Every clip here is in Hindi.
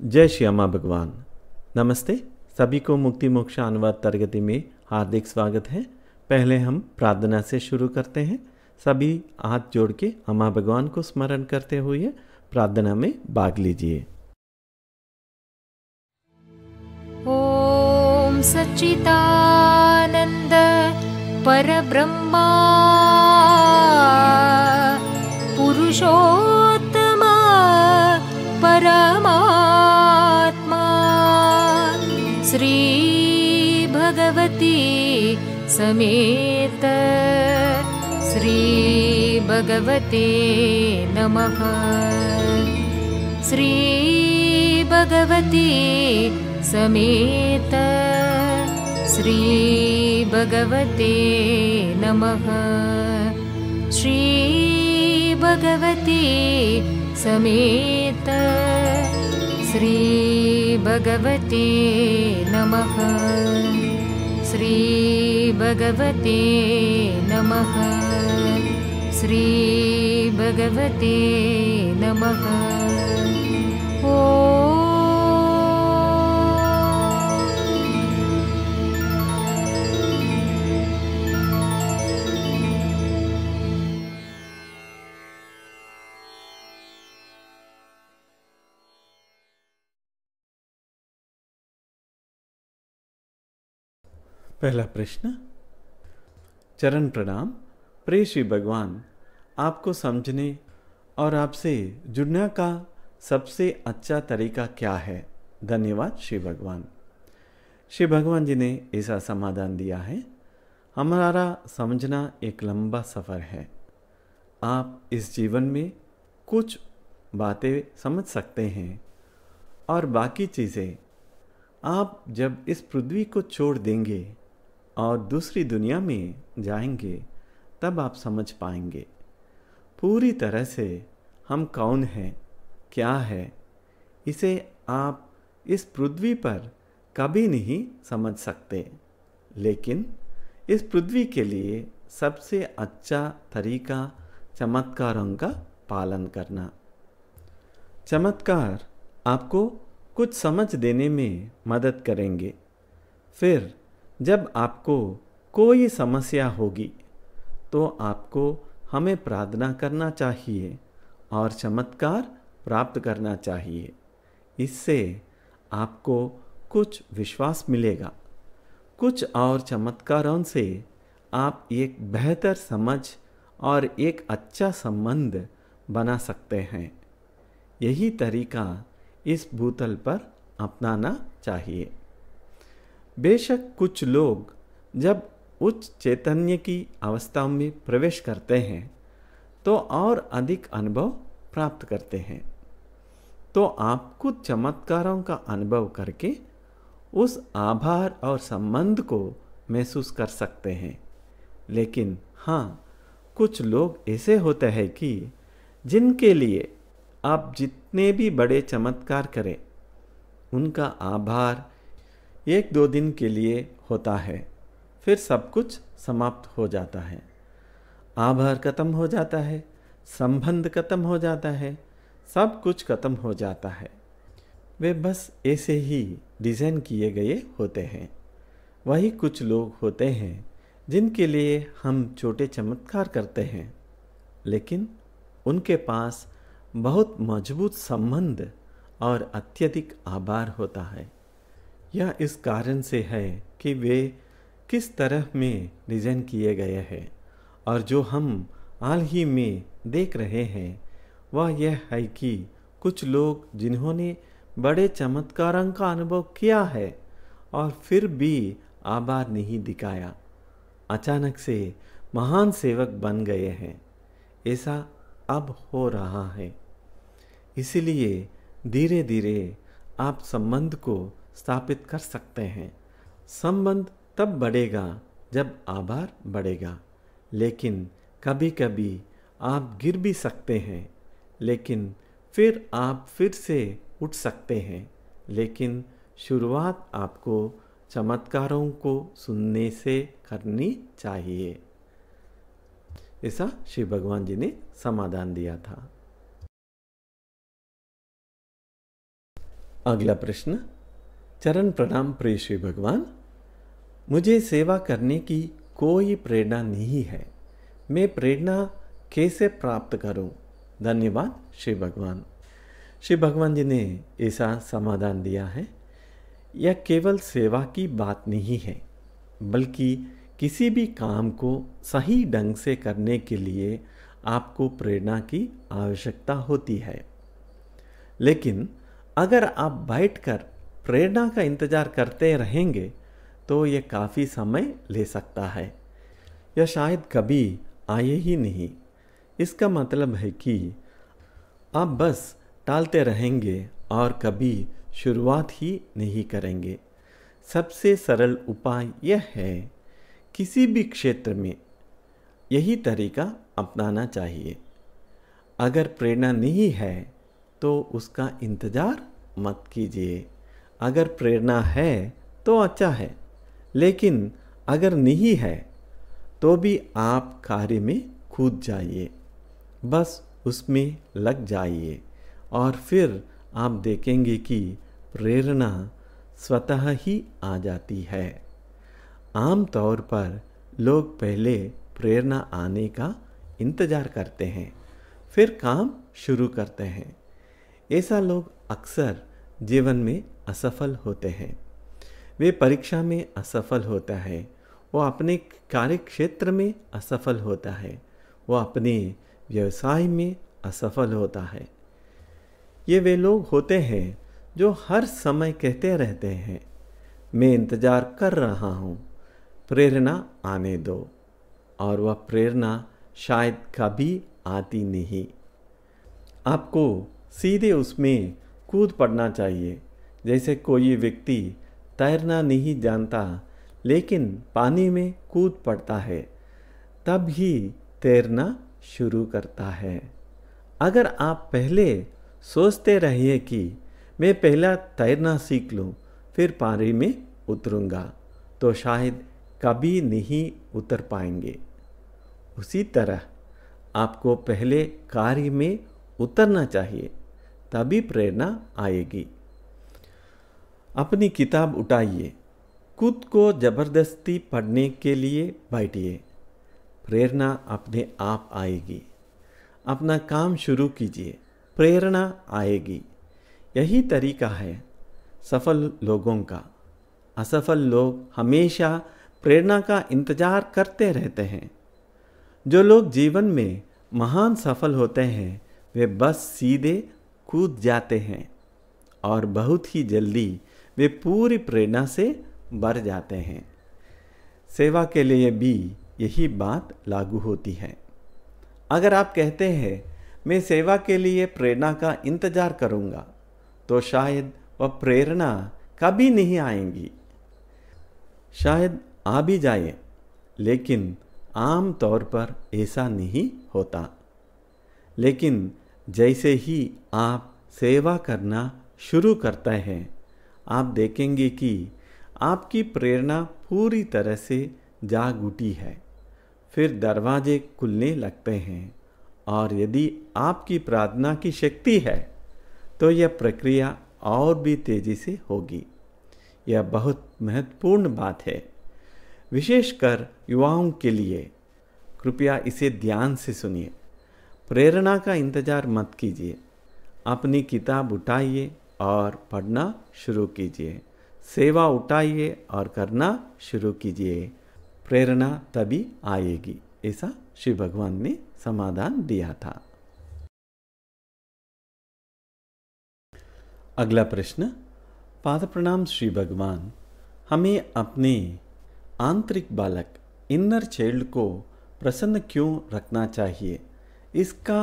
जय श्री अम्मा भगवान। नमस्ते। सभी को मुक्ति मोक्ष अनुवाद तरगति में हार्दिक स्वागत है। पहले हम प्रार्थना से शुरू करते हैं। सभी हाथ जोड़ के अम्मा भगवान को स्मरण करते हुए प्रार्थना में भाग लीजिए। ओम सच्चिदानंद परब्रह्मा पुरुषोत्तम परमात्मा श्री भगवती समेत श्री भगवते नमः। श्री भगवती समेत श्री भगवते नमः। श्री भगवती समेत श्री भगवते नमः। श्री भगवते नमः। श्री भगवते नमः। ओम पहला प्रश्न। चरण प्रणाम। प्रिय श्री भगवान, आपको समझने और आपसे जुड़ने का सबसे अच्छा तरीका क्या है? धन्यवाद श्री भगवान। श्री भगवान जी ने ऐसा समाधान दिया है, हमारा समझना एक लंबा सफ़र है। आप इस जीवन में कुछ बातें समझ सकते हैं और बाकी चीज़ें आप जब इस पृथ्वी को छोड़ देंगे और दूसरी दुनिया में जाएंगे तब आप समझ पाएंगे पूरी तरह से हम कौन हैं, क्या है। इसे आप इस पृथ्वी पर कभी नहीं समझ सकते, लेकिन इस पृथ्वी के लिए सबसे अच्छा तरीका चमत्कारों का पालन करना। चमत्कार आपको कुछ समझ देने में मदद करेंगे। फिर जब आपको कोई समस्या होगी तो आपको हमें प्रार्थना करना चाहिए और चमत्कार प्राप्त करना चाहिए। इससे आपको कुछ विश्वास मिलेगा। कुछ और चमत्कारों से आप एक बेहतर समझ और एक अच्छा संबंध बना सकते हैं। यही तरीका इस भूतल पर अपनाना चाहिए। बेशक कुछ लोग जब उच्च चैतन्य की अवस्था में प्रवेश करते हैं तो और अधिक अनुभव प्राप्त करते हैं, तो आप कुछ चमत्कारों का अनुभव करके उस आभार और संबंध को महसूस कर सकते हैं। लेकिन हाँ, कुछ लोग ऐसे होते हैं कि जिनके लिए आप जितने भी बड़े चमत्कार करें, उनका आभार एक दो दिन के लिए होता है, फिर सब कुछ समाप्त हो जाता है। आभार खत्म हो जाता है, संबंध खत्म हो जाता है, सब कुछ खत्म हो जाता है। वे बस ऐसे ही डिज़ाइन किए गए होते हैं। वही कुछ लोग होते हैं जिनके लिए हम छोटे चमत्कार करते हैं, लेकिन उनके पास बहुत मजबूत संबंध और अत्यधिक आभार होता है। यह इस कारण से है कि वे किस तरह में डिज़ाइन किए गए हैं, और जो हम हाल ही में देख रहे हैं वह यह है कि कुछ लोग जिन्होंने बड़े चमत्कारों का अनुभव किया है और फिर भी आभार नहीं दिखाया, अचानक से महान सेवक बन गए हैं। ऐसा अब हो रहा है। इसलिए धीरे धीरे आप संबंध को स्थापित कर सकते हैं। संबंध तब बढ़ेगा जब आभार बढ़ेगा। लेकिन कभी कभी आप गिर भी सकते हैं, लेकिन फिर आप फिर से उठ सकते हैं। लेकिन शुरुआत आपको चमत्कारों को सुनने से करनी चाहिए। ऐसा श्री भगवान जी ने समाधान दिया था। अगला प्रश्न। चरण प्रणाम प्रिय श्री भगवान, मुझे सेवा करने की कोई प्रेरणा नहीं है, मैं प्रेरणा कैसे प्राप्त करूं? धन्यवाद श्री भगवान। श्री भगवान जी ने ऐसा समाधान दिया है, यह केवल सेवा की बात नहीं है, बल्कि किसी भी काम को सही ढंग से करने के लिए आपको प्रेरणा की आवश्यकता होती है। लेकिन अगर आप बैठकर प्रेरणा का इंतजार करते रहेंगे तो यह काफ़ी समय ले सकता है, यह शायद कभी आए ही नहीं। इसका मतलब है कि आप बस टालते रहेंगे और कभी शुरुआत ही नहीं करेंगे। सबसे सरल उपाय यह है, किसी भी क्षेत्र में यही तरीका अपनाना चाहिए। अगर प्रेरणा नहीं है तो उसका इंतज़ार मत कीजिए। अगर प्रेरणा है तो अच्छा है, लेकिन अगर नहीं है तो भी आप कार्य में कूद जाइए, बस उसमें लग जाइए और फिर आप देखेंगे कि प्रेरणा स्वतः ही आ जाती है। आम तौर पर लोग पहले प्रेरणा आने का इंतज़ार करते हैं, फिर काम शुरू करते हैं। ऐसा लोग अक्सर जीवन में असफल होते हैं। वे परीक्षा में असफल होता है, वो अपने कार्य क्षेत्र में असफल होता है, वो अपने व्यवसाय में असफल होता है। ये वे लोग होते हैं जो हर समय कहते रहते हैं, मैं इंतज़ार कर रहा हूँ, प्रेरणा आने दो, और वह प्रेरणा शायद कभी आती नहीं। आपको सीधे उसमें कूद पड़ना चाहिए। जैसे कोई व्यक्ति तैरना नहीं जानता लेकिन पानी में कूद पड़ता है, तब ही तैरना शुरू करता है। अगर आप पहले सोचते रहिए कि मैं पहला तैरना सीख लूँ फिर पानी में उतरूँगा, तो शायद कभी नहीं उतर पाएंगे। उसी तरह आपको पहले कार्य में उतरना चाहिए, तभी प्रेरणा आएगी। अपनी किताब उठाइए, खुद को जबरदस्ती पढ़ने के लिए बैठिए, प्रेरणा अपने आप आएगी। अपना काम शुरू कीजिए, प्रेरणा आएगी। यही तरीका है सफल लोगों का। असफल लोग हमेशा प्रेरणा का इंतजार करते रहते हैं। जो लोग जीवन में महान सफल होते हैं वे बस सीधे कूद जाते हैं और बहुत ही जल्दी वे पूरी प्रेरणा से भर जाते हैं। सेवा के लिए भी यही बात लागू होती है। अगर आप कहते हैं मैं सेवा के लिए प्रेरणा का इंतजार करूंगा, तो शायद वह प्रेरणा कभी नहीं आएंगी। शायद आ भी जाए, लेकिन आम तौर पर ऐसा नहीं होता। लेकिन जैसे ही आप सेवा करना शुरू करते हैं, आप देखेंगे कि आपकी प्रेरणा पूरी तरह से जाग उठी है। फिर दरवाजे खुलने लगते हैं और यदि आपकी प्रार्थना की शक्ति है तो यह प्रक्रिया और भी तेजी से होगी। यह बहुत महत्वपूर्ण बात है, विशेषकर युवाओं के लिए। कृपया इसे ध्यान से सुनिए। प्रेरणा का इंतजार मत कीजिए, अपनी किताब उठाइए और पढ़ना शुरू कीजिए। सेवा उठाइए और करना शुरू कीजिए, प्रेरणा तभी आएगी। ऐसा श्री भगवान ने समाधान दिया था। अगला प्रश्न। पाद प्रणाम श्री भगवान, हमें अपने आंतरिक बालक इनर चाइल्ड को प्रसन्न क्यों रखना चाहिए? इसका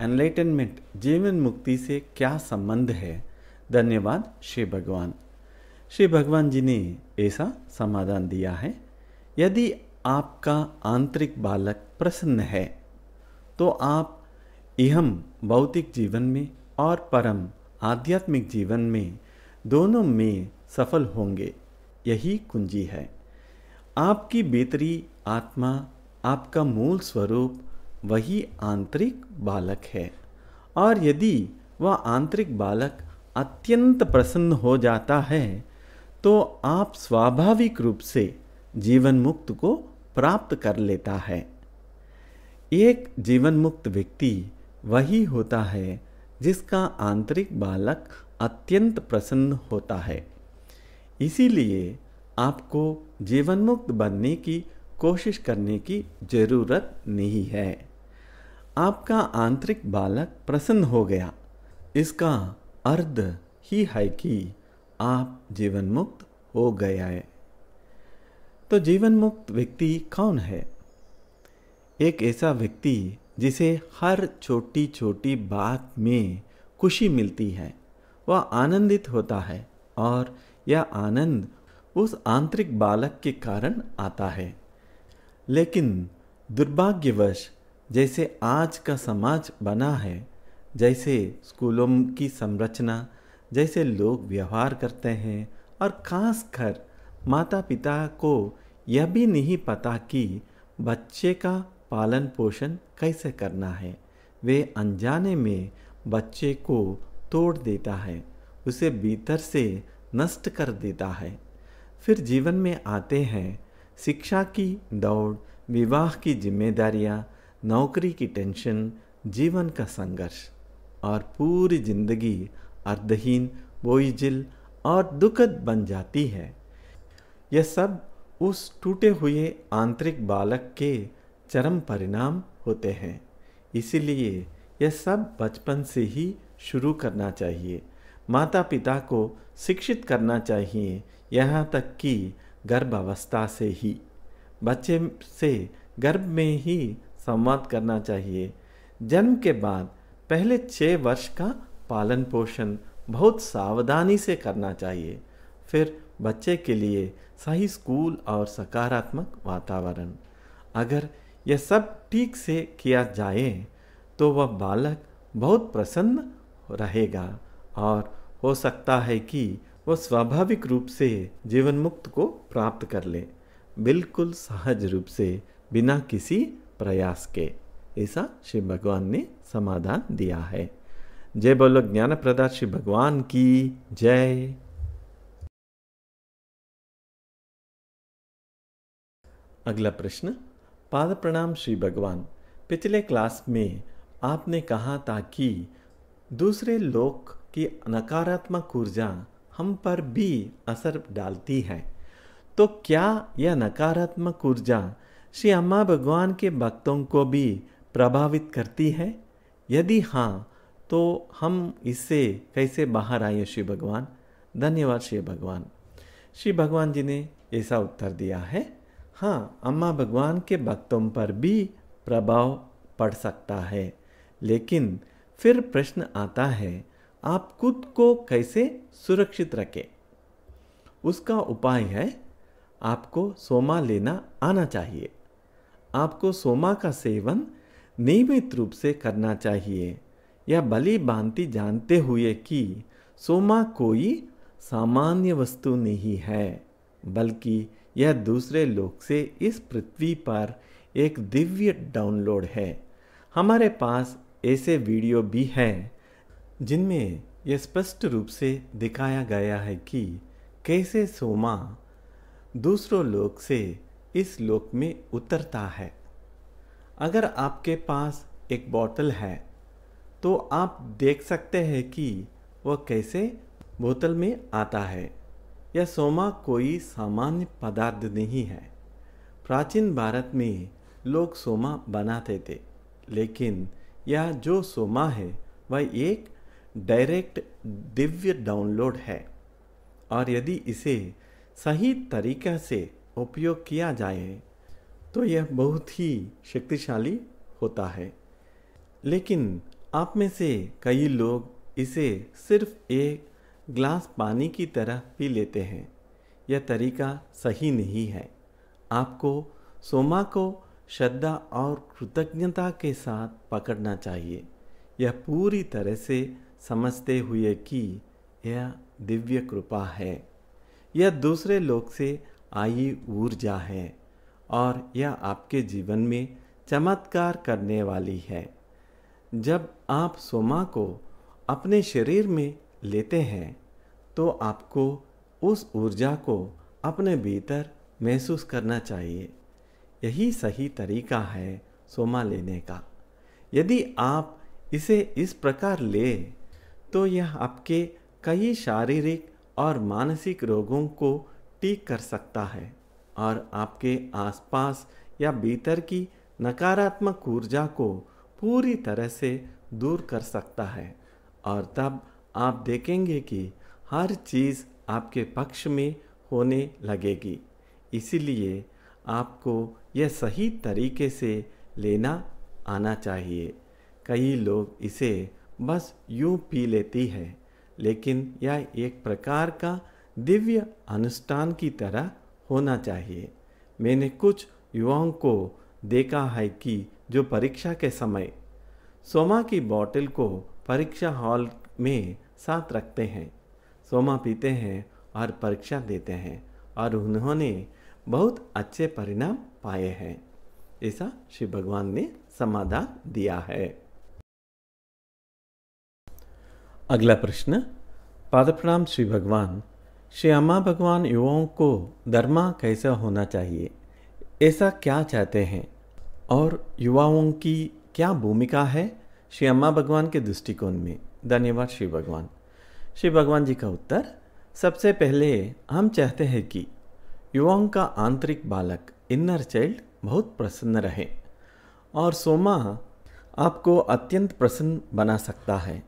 एनलाइटनमेंट जीवन मुक्ति से क्या संबंध है? धन्यवाद श्री भगवान। श्री भगवान जी ने ऐसा समाधान दिया है, यदि आपका आंतरिक बालक प्रसन्न है तो आप इहम भौतिक जीवन में और परम आध्यात्मिक जीवन में दोनों में सफल होंगे। यही कुंजी है। आपकी भीतरी आत्मा, आपका मूल स्वरूप वही आंतरिक बालक है, और यदि वह आंतरिक बालक अत्यंत प्रसन्न हो जाता है तो आप स्वाभाविक रूप से जीवन मुक्त को प्राप्त कर लेता है। एक जीवन मुक्त व्यक्ति वही होता है जिसका आंतरिक बालक अत्यंत प्रसन्न होता है। इसीलिए आपको जीवन मुक्त बनने की कोशिश करने की जरूरत नहीं है। आपका आंतरिक बालक प्रसन्न हो गया, इसका अर्थ ही है कि आप जीवन मुक्त हो गया है। तो जीवन मुक्त व्यक्ति कौन है? एक ऐसा व्यक्ति जिसे हर छोटी छोटी बात में खुशी मिलती है, वह आनंदित होता है और यह आनंद उस आंतरिक बालक के कारण आता है। लेकिन दुर्भाग्यवश जैसे आज का समाज बना है, जैसे स्कूलों की संरचना, जैसे लोग व्यवहार करते हैं और खासकर माता पिता को यह भी नहीं पता कि बच्चे का पालन पोषण कैसे करना है। वे अनजाने में बच्चे को तोड़ देता है, उसे भीतर से नष्ट कर देता है। फिर जीवन में आते हैं शिक्षा की दौड़, विवाह की जिम्मेदारियां, नौकरी की टेंशन, जीवन का संघर्ष और पूरी जिंदगी अर्धहीन, बोझिल और दुखद बन जाती है। यह सब उस टूटे हुए आंतरिक बालक के चरम परिणाम होते हैं। इसीलिए यह सब बचपन से ही शुरू करना चाहिए। माता पिता को शिक्षित करना चाहिए, यहाँ तक कि गर्भावस्था से ही। बच्चे से गर्भ में ही संवाद करना चाहिए। जन्म के बाद पहले 6 वर्ष का पालन पोषण बहुत सावधानी से करना चाहिए। फिर बच्चे के लिए सही स्कूल और सकारात्मक वातावरण। अगर यह सब ठीक से किया जाए तो वह बालक बहुत प्रसन्न रहेगा और हो सकता है कि वह स्वाभाविक रूप से जीवन मुक्त को प्राप्त कर ले, बिल्कुल सहज रूप से, बिना किसी प्रयास के। ऐसा श्री भगवान ने समाधान दिया है। जय बोलो ज्ञान प्रदाता श्री भगवान की जय। अगला प्रश्न। पाद प्रणाम श्री भगवान। पिछले क्लास में आपने कहा था कि दूसरे लोग की नकारात्मक ऊर्जा हम पर भी असर डालती है, तो क्या यह नकारात्मक ऊर्जा श्री अम्मा भगवान के भक्तों को भी प्रभावित करती है? यदि हाँ, तो हम इससे कैसे बाहर आए श्री भगवान? धन्यवाद श्री भगवान। श्री भगवान जी ने ऐसा उत्तर दिया है, हाँ, अम्मा भगवान के भक्तों पर भी प्रभाव पड़ सकता है। लेकिन फिर प्रश्न आता है, आप खुद को कैसे सुरक्षित रखें? उसका उपाय है, आपको सोमा लेना आना चाहिए। आपको सोमा का सेवन नियमित रूप से करना चाहिए। यह भली भांति जानते हुए कि सोमा कोई सामान्य वस्तु नहीं है, बल्कि यह दूसरे लोक से इस पृथ्वी पर एक दिव्य डाउनलोड है। हमारे पास ऐसे वीडियो भी हैं जिनमें यह स्पष्ट रूप से दिखाया गया है कि कैसे सोमा दूसरों लोक से इस लोक में उतरता है। अगर आपके पास एक बोतल है तो आप देख सकते हैं कि वह कैसे बोतल में आता है। यह सोमा कोई सामान्य पदार्थ नहीं है। प्राचीन भारत में लोग सोमा बनाते थे, लेकिन यह जो सोमा है वह एक डायरेक्ट दिव्य डाउनलोड है और यदि इसे सही तरीक़े से उपयोग किया जाए तो यह बहुत ही शक्तिशाली होता है। लेकिन आप में से कई लोग इसे सिर्फ एक ग्लास पानी की तरह पी लेते हैं। यह तरीका सही नहीं है। आपको सोमा को श्रद्धा और कृतज्ञता के साथ पकड़ना चाहिए, यह पूरी तरह से समझते हुए कि यह दिव्य कृपा है, यह दूसरे लोक से आई ऊर्जा है और यह आपके जीवन में चमत्कार करने वाली है। जब आप सोमा को अपने शरीर में लेते हैं तो आपको उस ऊर्जा को अपने भीतर महसूस करना चाहिए। यही सही तरीका है सोमा लेने का। यदि आप इसे इस प्रकार ले तो यह आपके कई शारीरिक और मानसिक रोगों को ठीक कर सकता है और आपके आसपास या भीतर की नकारात्मक ऊर्जा को पूरी तरह से दूर कर सकता है और तब आप देखेंगे कि हर चीज़ आपके पक्ष में होने लगेगी। इसीलिए आपको यह सही तरीके से लेना आना चाहिए। कई लोग इसे बस यूं पी लेती है, लेकिन यह एक प्रकार का दिव्य अनुष्ठान की तरह होना चाहिए। मैंने कुछ युवाओं को देखा है कि जो परीक्षा के समय सोमा की बोतल को परीक्षा हॉल में साथ रखते हैं, सोमा पीते हैं और परीक्षा देते हैं और उन्होंने बहुत अच्छे परिणाम पाए हैं। ऐसा शिव भगवान ने समाधान दिया है। अगला प्रश्न। पाद प्रणाम श्री भगवान। श्री अम्मा भगवान युवाओं को धर्मा कैसा होना चाहिए, ऐसा क्या चाहते हैं और युवाओं की क्या भूमिका है श्री अम्मा भगवान के दृष्टिकोण में? धन्यवाद श्री भगवान। श्री भगवान जी का उत्तर। सबसे पहले हम चाहते हैं कि युवाओं का आंतरिक बालक इनर चाइल्ड बहुत प्रसन्न रहे और सोमा आपको अत्यंत प्रसन्न बना सकता है।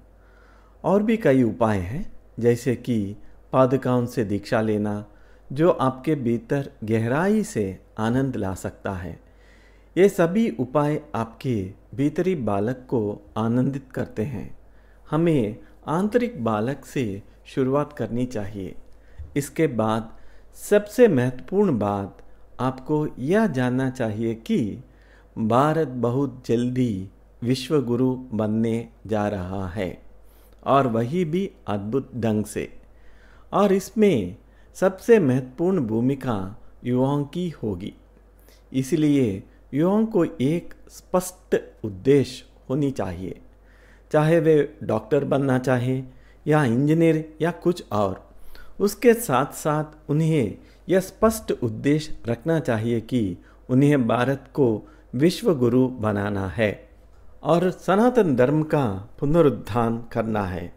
और भी कई उपाय हैं, जैसे कि पादुकाओं से दीक्षा लेना, जो आपके भीतर गहराई से आनंद ला सकता है। ये सभी उपाय आपके भीतरी बालक को आनंदित करते हैं। हमें आंतरिक बालक से शुरुआत करनी चाहिए। इसके बाद सबसे महत्वपूर्ण बात आपको यह जानना चाहिए कि भारत बहुत जल्दी विश्व गुरु बनने जा रहा है और वही भी अद्भुत ढंग से। और इसमें सबसे महत्वपूर्ण भूमिका युवाओं की होगी। इसलिए युवाओं को एक स्पष्ट उद्देश्य होनी चाहिए, चाहे वे डॉक्टर बनना चाहे या इंजीनियर या कुछ और। उसके साथ साथ उन्हें यह स्पष्ट उद्देश्य रखना चाहिए कि उन्हें भारत को विश्व गुरु बनाना है और सनातन धर्म का पुनरुत्थान करना है।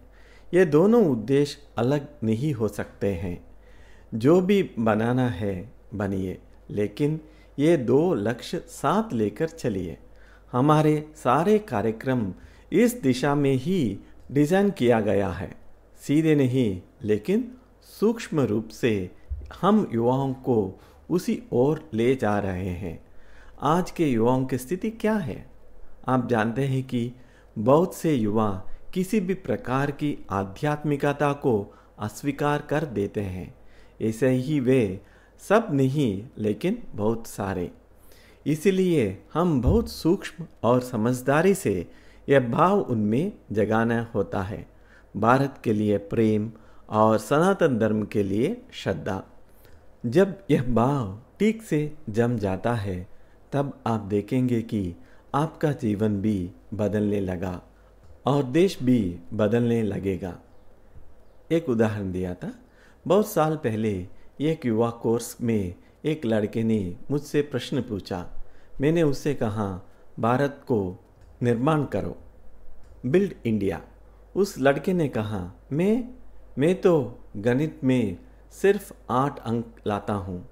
ये दोनों उद्देश्य अलग नहीं हो सकते हैं। जो भी बनाना है बनिए, लेकिन ये दो लक्ष्य साथ लेकर चलिए। हमारे सारे कार्यक्रम इस दिशा में ही डिज़ाइन किया गया है, सीधे नहीं लेकिन सूक्ष्म रूप से हम युवाओं को उसी ओर ले जा रहे हैं। आज के युवाओं की स्थिति क्या है? आप जानते हैं कि बहुत से युवा किसी भी प्रकार की आध्यात्मिकता को अस्वीकार कर देते हैं। ऐसे ही वे सब नहीं, लेकिन बहुत सारे। इसलिए हम बहुत सूक्ष्म और समझदारी से यह भाव उनमें जगाना होता है। भारत के लिए प्रेम और सनातन धर्म के लिए श्रद्धा। जब यह भाव ठीक से जम जाता है, तब आप देखेंगे कि आपका जीवन भी बदलने लगा और देश भी बदलने लगेगा। एक उदाहरण दिया था। बहुत साल पहले एक युवा कोर्स में एक लड़के ने मुझसे प्रश्न पूछा। मैंने उससे कहा, भारत को निर्माण करो, बिल्ड इंडिया। उस लड़के ने कहा, मैं तो गणित में सिर्फ 8 अंक लाता हूँ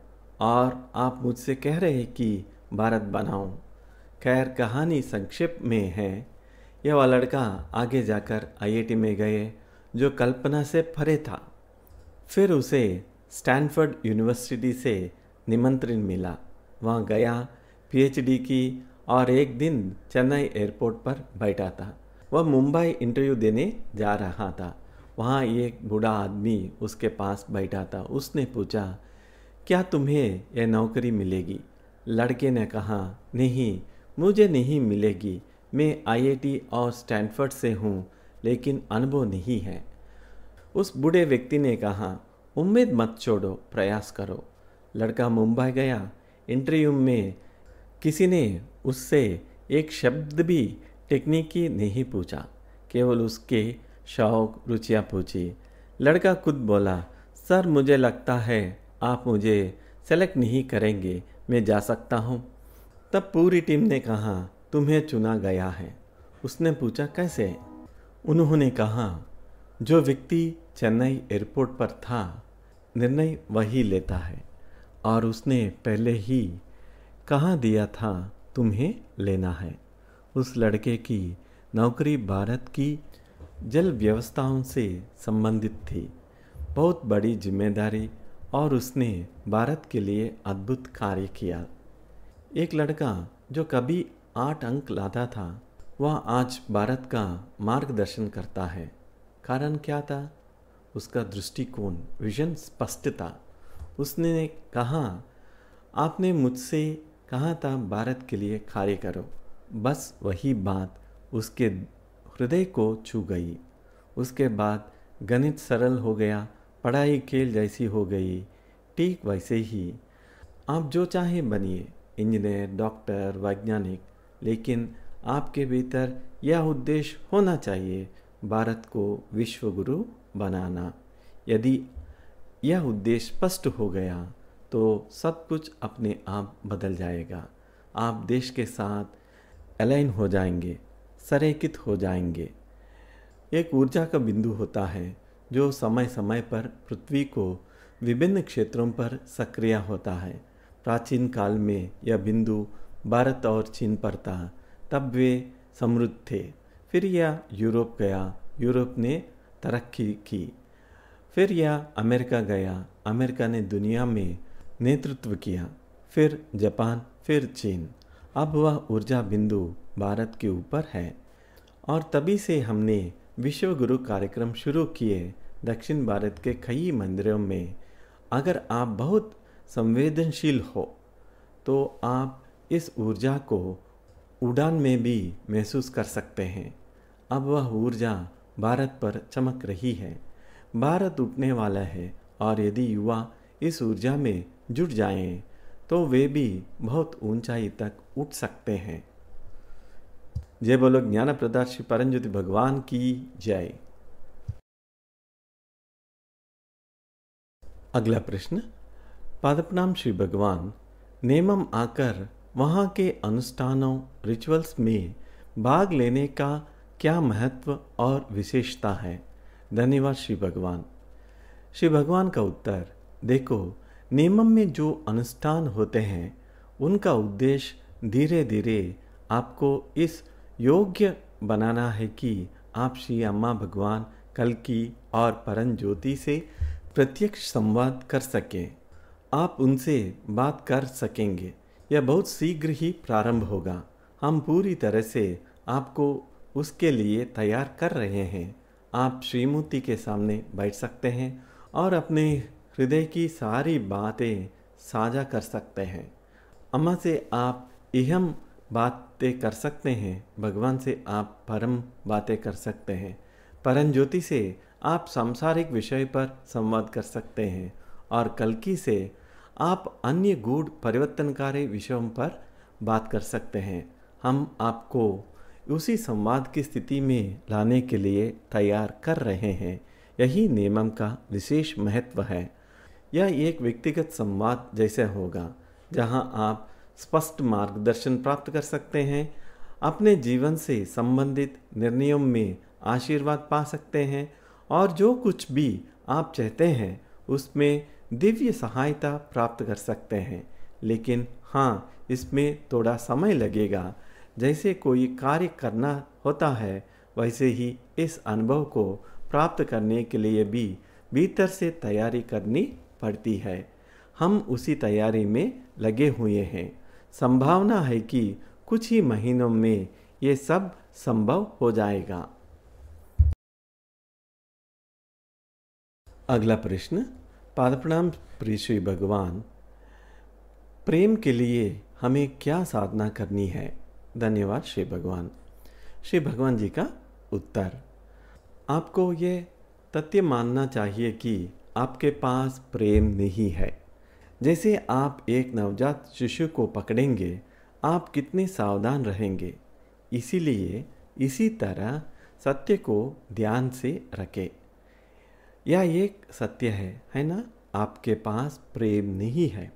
और आप मुझसे कह रहे हैं कि भारत बनाऊं। खैर, कहानी संक्षेप में है, यह लड़का आगे जाकर आईआईटी में गए, जो कल्पना से परे था। फिर उसे स्टैनफोर्ड यूनिवर्सिटी से निमंत्रण मिला। वहाँ गया, पीएचडी की और एक दिन चेन्नई एयरपोर्ट पर बैठा था। वह मुंबई इंटरव्यू देने जा रहा था। वहाँ एक बूढ़ा आदमी उसके पास बैठा था। उसने पूछा, क्या तुम्हें यह नौकरी मिलेगी? लड़के ने कहा, नहीं, मुझे नहीं मिलेगी। मैं आईआईटी और स्टैनफोर्ड से हूँ, लेकिन अनुभव नहीं है। उस बूढ़े व्यक्ति ने कहा, उम्मीद मत छोड़ो, प्रयास करो। लड़का मुंबई गया। इंटरव्यू में किसी ने उससे एक शब्द भी टेक्निकी नहीं पूछा, केवल उसके शौक रुचियाँ पूछी। लड़का खुद बोला, सर मुझे लगता है आप मुझे सेलेक्ट नहीं करेंगे, मैं जा सकता हूँ। तब पूरी टीम ने कहा, तुम्हें चुना गया है। उसने पूछा, कैसे? उन्होंने कहा, जो व्यक्ति चेन्नई एयरपोर्ट पर था, निर्णय वही लेता है और उसने पहले ही कहा दिया था तुम्हें लेना है। उस लड़के की नौकरी भारत की जल व्यवस्थाओं से संबंधित थी, बहुत बड़ी जिम्मेदारी, और उसने भारत के लिए अद्भुत कार्य किया। एक लड़का जो कभी 8 अंक लाता था, वह आज भारत का मार्गदर्शन करता है। कारण क्या था? उसका दृष्टिकोण, विजन स्पष्ट था। उसने कहा, आपने मुझसे कहा था भारत के लिए कार्य करो। बस वही बात उसके हृदय को छू गई। उसके बाद गणित सरल हो गया, पढ़ाई खेल जैसी हो गई। ठीक वैसे ही आप जो चाहे बनिए, इंजीनियर, डॉक्टर, वैज्ञानिक, लेकिन आपके भीतर यह उद्देश्य होना चाहिए, भारत को विश्व गुरु बनाना। यदि यह उद्देश्य स्पष्ट हो गया तो सब कुछ अपने आप बदल जाएगा। आप देश के साथ अलाइन हो जाएंगे, संरेखित हो जाएंगे। एक ऊर्जा का बिंदु होता है जो समय समय पर पृथ्वी को विभिन्न क्षेत्रों पर सक्रिय होता है। प्राचीन काल में यह बिंदु भारत और चीन पर था, तब वे समृद्ध थे। फिर यह यूरोप गया, यूरोप ने तरक्की की। फिर यह अमेरिका गया, अमेरिका ने दुनिया में नेतृत्व किया। फिर जापान, फिर चीन। अब वह ऊर्जा बिंदु भारत के ऊपर है और तभी से हमने विश्व गुरु कार्यक्रम शुरू किए दक्षिण भारत के कई मंदिरों में। अगर आप बहुत संवेदनशील हो तो आप इस ऊर्जा को उड़ान में भी महसूस कर सकते हैं। अब वह ऊर्जा भारत पर चमक रही है। भारत उठने वाला है और यदि युवा इस ऊर्जा में जुट जाएं तो वे भी बहुत ऊंचाई तक उठ सकते हैं। जय बोलो ज्ञान प्रदाता श्री परमज्योति भगवान की जय। अगला प्रश्न, पादप्रणाम श्री भगवान, नेमम आकर वहाँ के अनुष्ठानों रिचुअल्स में भाग लेने का क्या महत्व और विशेषता है? धन्यवाद श्री भगवान। श्री भगवान का उत्तर, देखो, नेमम में जो अनुष्ठान होते हैं उनका उद्देश्य धीरे धीरे आपको इस योग्य बनाना है कि आप श्री अम्मा भगवान कल्कि और परम ज्योति से प्रत्यक्ष संवाद कर सकें। आप उनसे बात कर सकेंगे। यह बहुत शीघ्र ही प्रारंभ होगा। हम पूरी तरह से आपको उसके लिए तैयार कर रहे हैं। आप श्रीमूर्ति के सामने बैठ सकते हैं और अपने हृदय की सारी बातें साझा कर सकते हैं। अम्मा से आप अहम बातें कर सकते हैं, भगवान से आप परम बातें कर सकते हैं, परम ज्योति से आप सांसारिक विषय पर संवाद कर सकते हैं और कल्कि से आप अन्य गूढ़ परिवर्तनकारी विषयों पर बात कर सकते हैं। हम आपको उसी संवाद की स्थिति में लाने के लिए तैयार कर रहे हैं। यही नियमम का विशेष महत्व है। यह एक व्यक्तिगत संवाद जैसे होगा जहां आप स्पष्ट मार्गदर्शन प्राप्त कर सकते हैं, अपने जीवन से संबंधित निर्णयों में आशीर्वाद पा सकते हैं और जो कुछ भी आप चाहते हैं उसमें दिव्य सहायता प्राप्त कर सकते हैं। लेकिन हाँ, इसमें थोड़ा समय लगेगा। जैसे कोई कार्य करना होता है वैसे ही इस अनुभव को प्राप्त करने के लिए भी भीतर से तैयारी करनी पड़ती है। हम उसी तैयारी में लगे हुए हैं। संभावना है कि कुछ ही महीनों में ये सब संभव हो जाएगा। अगला प्रश्न, पादप्रणाम प्रिय श्री भगवान, प्रेम के लिए हमें क्या साधना करनी है? धन्यवाद श्री भगवान। श्री भगवान जी का उत्तर, आपको ये तथ्य मानना चाहिए कि आपके पास प्रेम नहीं है। जैसे आप एक नवजात शिशु को पकड़ेंगे, आप कितने सावधान रहेंगे। इसीलिए इसी तरह सत्य को ध्यान से रखें। यह एक सत्य है ना? आपके पास प्रेम नहीं है,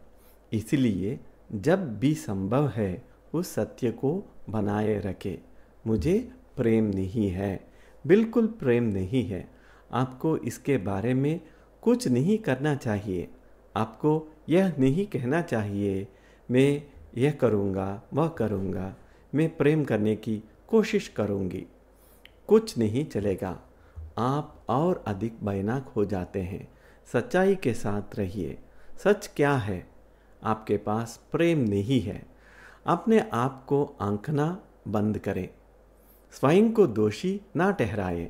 इसलिए जब भी संभव है उस सत्य को बनाए रखें। मुझे प्रेम नहीं है, बिल्कुल प्रेम नहीं है। आपको इसके बारे में कुछ नहीं करना चाहिए। आपको यह नहीं कहना चाहिए मैं यह करूँगा वह करूँगा, मैं प्रेम करने की कोशिश करूँगी। कुछ नहीं चलेगा, आप और अधिक भयानक हो जाते हैं। सच्चाई के साथ रहिए। सच क्या है? आपके पास प्रेम नहीं है। अपने आप को आंकना बंद करें। स्वयं को दोषी ना ठहराए।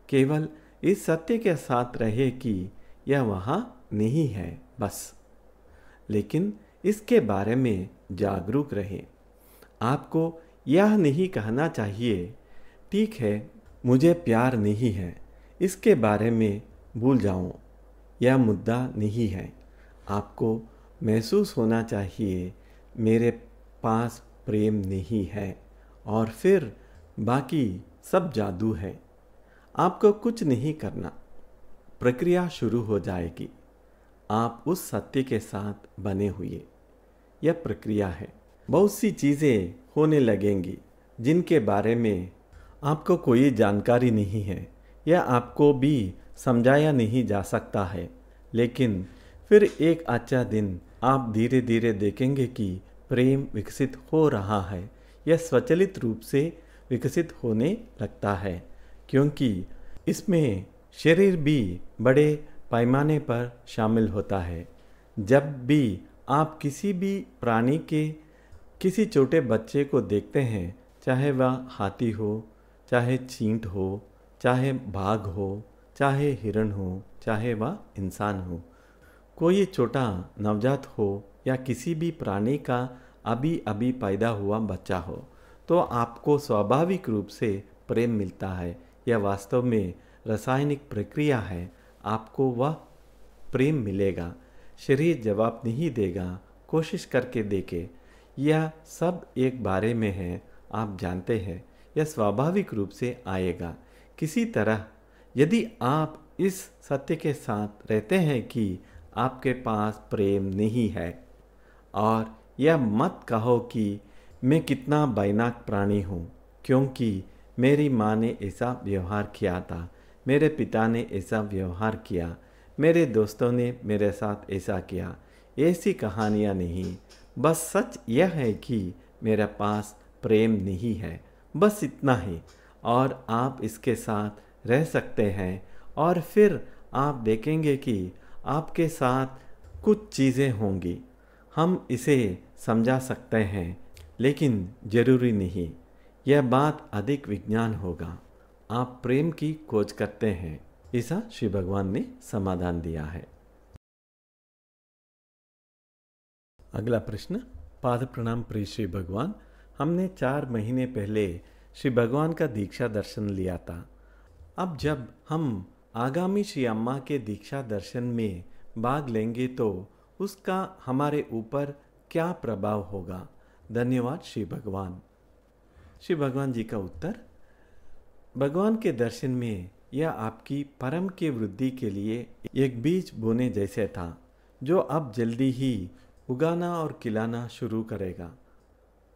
केवल इस सत्य के साथ रहे कि यह वहाँ नहीं है बस। लेकिन इसके बारे में जागरूक रहे। आपको यह नहीं कहना चाहिए ठीक है मुझे प्यार नहीं है, इसके बारे में भूल जाऊं, यह मुद्दा नहीं है। आपको महसूस होना चाहिए मेरे पास प्रेम नहीं है, और फिर बाकी सब जादू है। आपको कुछ नहीं करना, प्रक्रिया शुरू हो जाएगी। आप उस सत्य के साथ बने हुए, यह प्रक्रिया है। बहुत सी चीज़ें होने लगेंगी जिनके बारे में आपको कोई जानकारी नहीं है, यह आपको भी समझाया नहीं जा सकता है। लेकिन फिर एक अच्छा दिन आप धीरे धीरे देखेंगे कि प्रेम विकसित हो रहा है। यह स्वचालित रूप से विकसित होने लगता है, क्योंकि इसमें शरीर भी बड़े पैमाने पर शामिल होता है। जब भी आप किसी भी प्राणी के किसी छोटे बच्चे को देखते हैं, चाहे वह हाथी हो, चाहे चींट हो, चाहे बाघ हो, चाहे हिरण हो, चाहे वह इंसान हो, कोई छोटा नवजात हो या किसी भी प्राणी का अभी अभी पैदा हुआ बच्चा हो, तो आपको स्वाभाविक रूप से प्रेम मिलता है। यह वास्तव में रासायनिक प्रक्रिया है। आपको वह प्रेम मिलेगा। शरीर जवाब नहीं देगा। कोशिश करके देखें। यह सब एक बारे में है, आप जानते हैं। यह स्वाभाविक रूप से आएगा किसी तरह। यदि आप इस सत्य के साथ रहते हैं कि आपके पास प्रेम नहीं है, और यह मत कहो कि मैं कितना भयानक प्राणी हूँ, क्योंकि मेरी माँ ने ऐसा व्यवहार किया था, मेरे पिता ने ऐसा व्यवहार किया, मेरे दोस्तों ने मेरे साथ ऐसा किया। ऐसी कहानियाँ नहीं, बस सच यह है कि मेरे पास प्रेम नहीं है, बस इतना ही। और आप इसके साथ रह सकते हैं, और फिर आप देखेंगे कि आपके साथ कुछ चीज़ें होंगी। हम इसे समझा सकते हैं, लेकिन जरूरी नहीं। यह बात अधिक विज्ञान होगा। आप प्रेम की खोज करते हैं, ऐसा श्री भगवान ने समाधान दिया है। अगला प्रश्न। पाद प्रणाम प्रिय श्री भगवान। हमने 4 महीने पहले श्री भगवान का दीक्षा दर्शन लिया था। अब जब हम आगामी श्री अम्मा के दीक्षा दर्शन में भाग लेंगे तो उसका हमारे ऊपर क्या प्रभाव होगा? धन्यवाद श्री भगवान। श्री भगवान जी का उत्तर। भगवान के दर्शन में यह आपकी परम के वृद्धि के लिए एक बीज बोने जैसे था, जो अब जल्दी ही उगाना और खिलाना शुरू करेगा।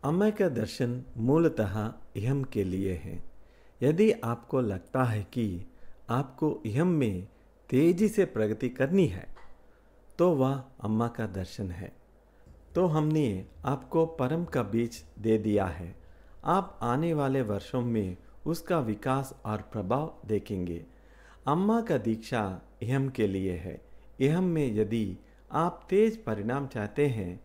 अम्मा का दर्शन मूलतः इहम के लिए है। यदि आपको लगता है कि आपको इहम में तेजी से प्रगति करनी है, तो वह अम्मा का दर्शन है। तो हमने आपको परम का बीज दे दिया है। आप आने वाले वर्षों में उसका विकास और प्रभाव देखेंगे। अम्मा का दीक्षा इहम के लिए है। इहम में यदि आप तेज परिणाम चाहते हैं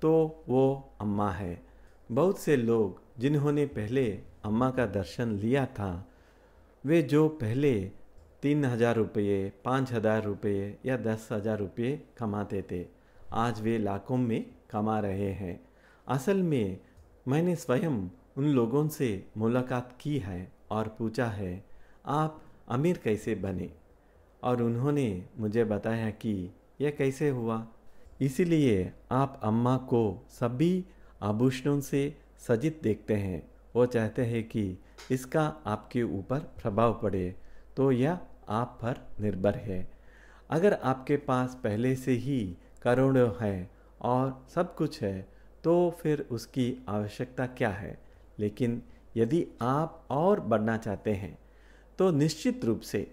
तो वो अम्मा है। बहुत से लोग जिन्होंने पहले अम्मा का दर्शन लिया था, वे जो पहले 3,000 रुपये, 5,000 रुपये या 10,000 रुपये कमाते थे, आज वे लाखों में कमा रहे हैं। असल में मैंने स्वयं उन लोगों से मुलाकात की है और पूछा है आप अमीर कैसे बने, और उन्होंने मुझे बताया कि यह कैसे हुआ। इसीलिए आप अम्मा को सभी आभूषणों से सज्जित देखते हैं। वो चाहते हैं कि इसका आपके ऊपर प्रभाव पड़े, तो यह आप पर निर्भर है। अगर आपके पास पहले से ही करोड़ों है और सब कुछ है तो फिर उसकी आवश्यकता क्या है। लेकिन यदि आप और बढ़ना चाहते हैं तो निश्चित रूप से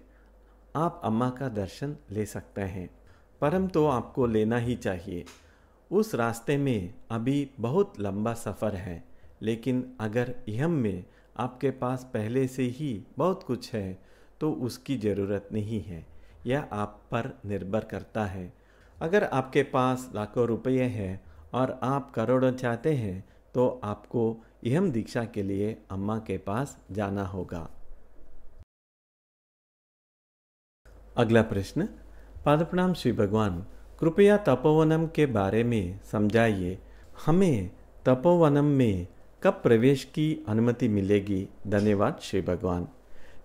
आप अम्मा का दर्शन ले सकते हैं। परम तो आपको लेना ही चाहिए। उस रास्ते में अभी बहुत लंबा सफ़र है, लेकिन अगर इहम में आपके पास पहले से ही बहुत कुछ है तो उसकी ज़रूरत नहीं है। यह आप पर निर्भर करता है। अगर आपके पास लाखों रुपये हैं और आप करोड़ों चाहते हैं तो आपको इहम दीक्षा के लिए अम्मा के पास जाना होगा। अगला प्रश्न। पादप्रणाम श्री भगवान, कृपया तपोवनम के बारे में समझाइए। हमें तपोवनम में कब प्रवेश की अनुमति मिलेगी? धन्यवाद श्री भगवान।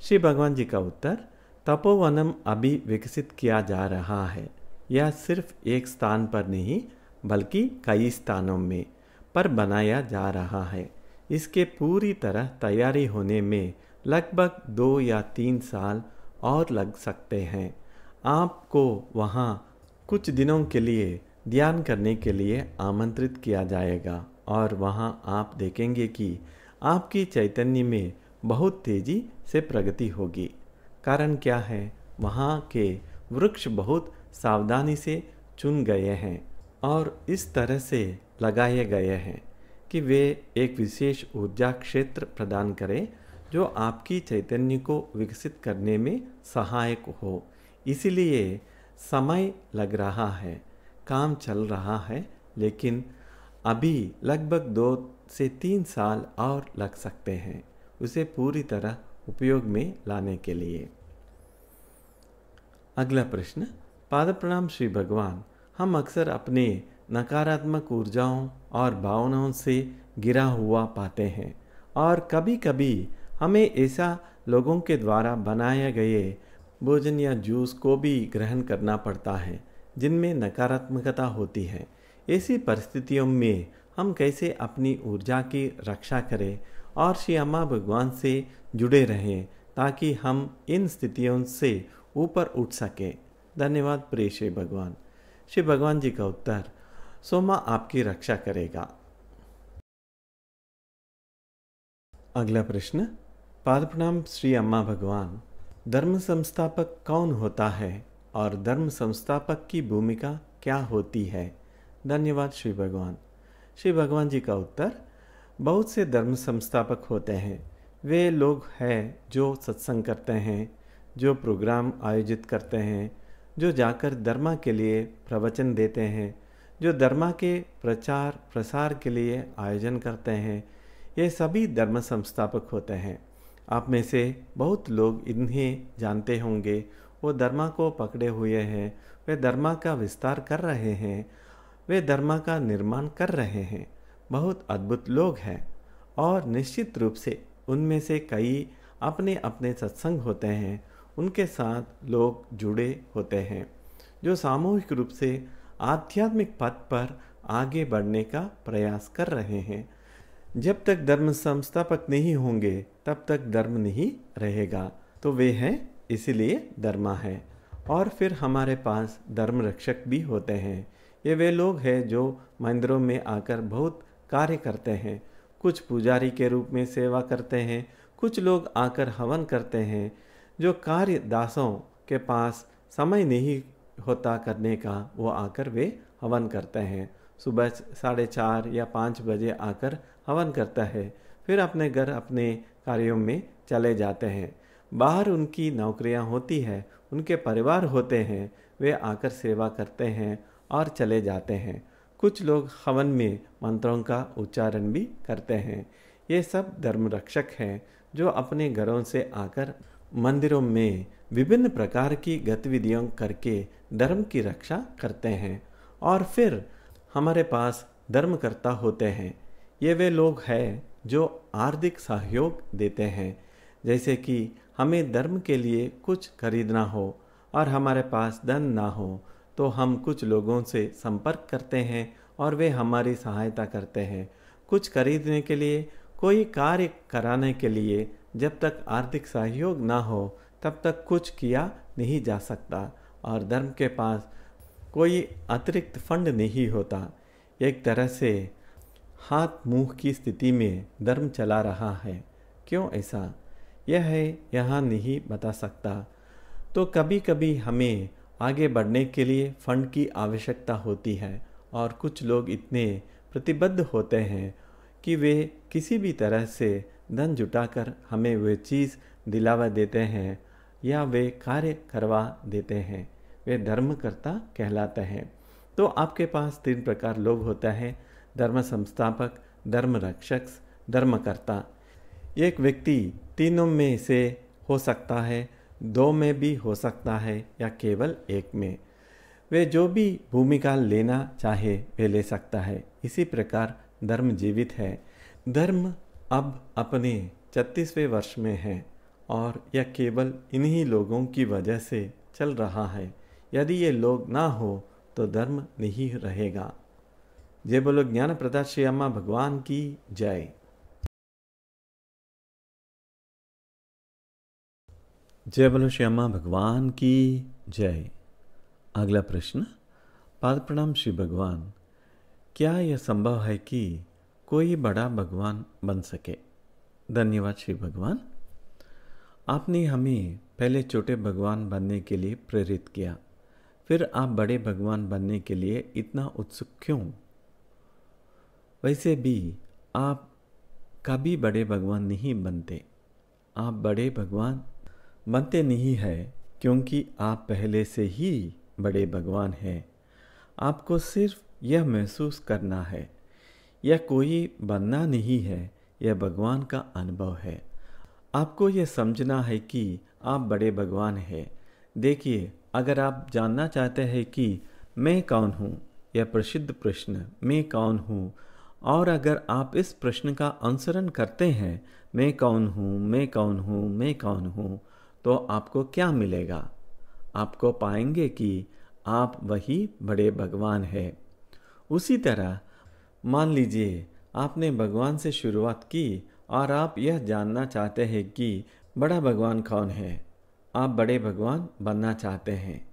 श्री भगवान जी का उत्तर, तपोवनम अभी विकसित किया जा रहा है। यह सिर्फ एक स्थान पर नहीं बल्कि कई स्थानों में पर बनाया जा रहा है। इसके पूरी तरह तैयारी होने में लगभग 2 या 3 साल और लग सकते हैं। आपको वहाँ कुछ दिनों के लिए ध्यान करने के लिए आमंत्रित किया जाएगा और वहाँ आप देखेंगे कि आपकी चैतन्य में बहुत तेज़ी से प्रगति होगी। कारण क्या है? वहाँ के वृक्ष बहुत सावधानी से चुन गए हैं और इस तरह से लगाए गए हैं कि वे एक विशेष ऊर्जा क्षेत्र प्रदान करें जो आपकी चैतन्य को विकसित करने में सहायक हो। इसीलिए समय लग रहा है, काम चल रहा है, लेकिन अभी लगभग 2 से 3 साल और लग सकते हैं उसे पूरी तरह उपयोग में लाने के लिए। अगला प्रश्न। पादप्रणाम श्री भगवान, हम अक्सर अपने नकारात्मक ऊर्जाओं और भावनाओं से घिरा हुआ पाते हैं और कभी कभी हमें ऐसा लोगों के द्वारा बनाए गए भोजन या जूस को भी ग्रहण करना पड़ता है जिनमें नकारात्मकता होती है। ऐसी परिस्थितियों में हम कैसे अपनी ऊर्जा की रक्षा करें और श्री अम्मा भगवान से जुड़े रहें ताकि हम इन स्थितियों से ऊपर उठ सकें? धन्यवाद प्रिय श्री भगवान। श्री भगवान जी का उत्तर, सोमा आपकी रक्षा करेगा। अगला प्रश्न। पादप्रणाम श्री अम्मा भगवान, धर्म संस्थापक कौन होता है और धर्म संस्थापक की भूमिका क्या होती है? धन्यवाद श्री भगवान। श्री भगवान जी का उत्तर, बहुत से धर्म संस्थापक होते हैं। वे लोग हैं जो सत्संग करते हैं, जो प्रोग्राम आयोजित करते हैं, जो जाकर धर्म के लिए प्रवचन देते हैं, जो धर्म के प्रचार प्रसार के लिए आयोजन करते हैं। ये सभी धर्म संस्थापक होते हैं। आप में से बहुत लोग इन्हें जानते होंगे। वो धर्म को पकड़े हुए हैं, वे धर्म का विस्तार कर रहे हैं, वे धर्म का निर्माण कर रहे हैं। बहुत अद्भुत लोग हैं और निश्चित रूप से उनमें से कई अपने अपने सत्संग होते हैं, उनके साथ लोग जुड़े होते हैं जो सामूहिक रूप से आध्यात्मिक पथ पर आगे बढ़ने का प्रयास कर रहे हैं। जब तक धर्म संस्थापक नहीं होंगे तब तक धर्म नहीं रहेगा। तो वे हैं, इसीलिए धर्म है। और फिर हमारे पास धर्म रक्षक भी होते हैं। ये वे लोग हैं जो मंदिरों में आकर बहुत कार्य करते हैं। कुछ पुजारी के रूप में सेवा करते हैं, कुछ लोग आकर हवन करते हैं। जो कार्य दासों के पास समय नहीं होता करने का, वो आकर वे हवन करते हैं। सुबह 4:30 या 5 बजे आकर हवन करता है, फिर अपने घर अपने कार्यों में चले जाते हैं। बाहर उनकी नौकरियां होती हैं, उनके परिवार होते हैं, वे आकर सेवा करते हैं और चले जाते हैं। कुछ लोग हवन में मंत्रों का उच्चारण भी करते हैं। ये सब धर्म रक्षक हैं जो अपने घरों से आकर मंदिरों में विभिन्न प्रकार की गतिविधियों करके धर्म की रक्षा करते हैं। और फिर हमारे पास धर्मकर्ता होते हैं। ये वे लोग हैं जो आर्थिक सहयोग देते हैं। जैसे कि हमें धर्म के लिए कुछ खरीदना हो और हमारे पास धन ना हो तो हम कुछ लोगों से संपर्क करते हैं और वे हमारी सहायता करते हैं। कुछ खरीदने के लिए कोई कार्य कराने के लिए जब तक आर्थिक सहयोग ना हो तब तक कुछ किया नहीं जा सकता और धर्म के पास कोई अतिरिक्त फंड नहीं होता। एक तरह से हाथ मुंह की स्थिति में धर्म चला रहा है। क्यों ऐसा यह है यहाँ नहीं बता सकता। तो कभी कभी हमें आगे बढ़ने के लिए फंड की आवश्यकता होती है और कुछ लोग इतने प्रतिबद्ध होते हैं कि वे किसी भी तरह से धन जुटाकर हमें वे चीज़ दिलावा देते हैं या वे कार्य करवा देते हैं। वे धर्मकर्ता कहलाते हैं। तो आपके पास 3 प्रकार लोग होता है: धर्म संस्थापक, धर्म रक्षक, धर्मकर्ता। एक व्यक्ति तीनों में से हो सकता है, 2 में भी हो सकता है या केवल 1 में। वे जो भी भूमिका लेना चाहे वे ले सकता है। इसी प्रकार धर्म जीवित है। धर्म अब अपने 36वें वर्ष में है और यह केवल इन्हीं लोगों की वजह से चल रहा है। यदि ये लोग ना हो तो धर्म नहीं रहेगा। जय बोलो ज्ञान प्रदाता श्री अम्मा भगवान की जय। जय बोलो श्री अम्मा भगवान की जय। अगला प्रश्न। पाद प्रणाम श्री भगवान, क्या यह संभव है कि कोई बड़ा भगवान बन सके? धन्यवाद श्री भगवान। आपने हमें पहले छोटे भगवान बनने के लिए प्रेरित किया, फिर आप बड़े भगवान बनने के लिए इतना उत्सुक क्यों? वैसे भी आप कभी बड़े भगवान नहीं बनते। आप बड़े भगवान बनते नहीं है क्योंकि आप पहले से ही बड़े भगवान हैं। आपको सिर्फ यह महसूस करना है। यह कोई बनना नहीं है, यह भगवान का अनुभव है। आपको यह समझना है कि आप बड़े भगवान हैं। देखिए, अगर आप जानना चाहते हैं कि मैं कौन हूँ, यह प्रसिद्ध प्रश्न मैं कौन हूँ, और अगर आप इस प्रश्न का अनुसरण करते हैं, मैं कौन हूँ, मैं कौन हूँ, मैं कौन हूँ, तो आपको क्या मिलेगा? आपको पाएंगे कि आप वही बड़े भगवान हैं। उसी तरह मान लीजिए आपने भगवान से शुरुआत की और आप यह जानना चाहते हैं कि बड़ा भगवान कौन है। आप बड़े भगवान बनना चाहते हैं।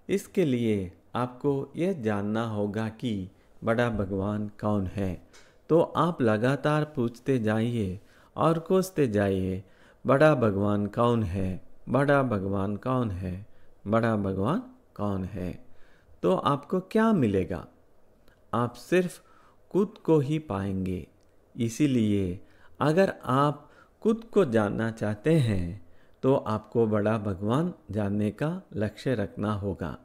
इसके लिए आपको यह जानना होगा कि बड़ा भगवान कौन है। तो आप लगातार पूछते जाइए और खोजते जाइए, बड़ा भगवान कौन है, बड़ा भगवान कौन है, बड़ा भगवान कौन है। तो आपको क्या मिलेगा? आप सिर्फ खुद को ही पाएंगे। इसीलिए अगर आप खुद को जानना चाहते हैं तो आपको बड़ा भगवान जानने का लक्ष्य रखना होगा।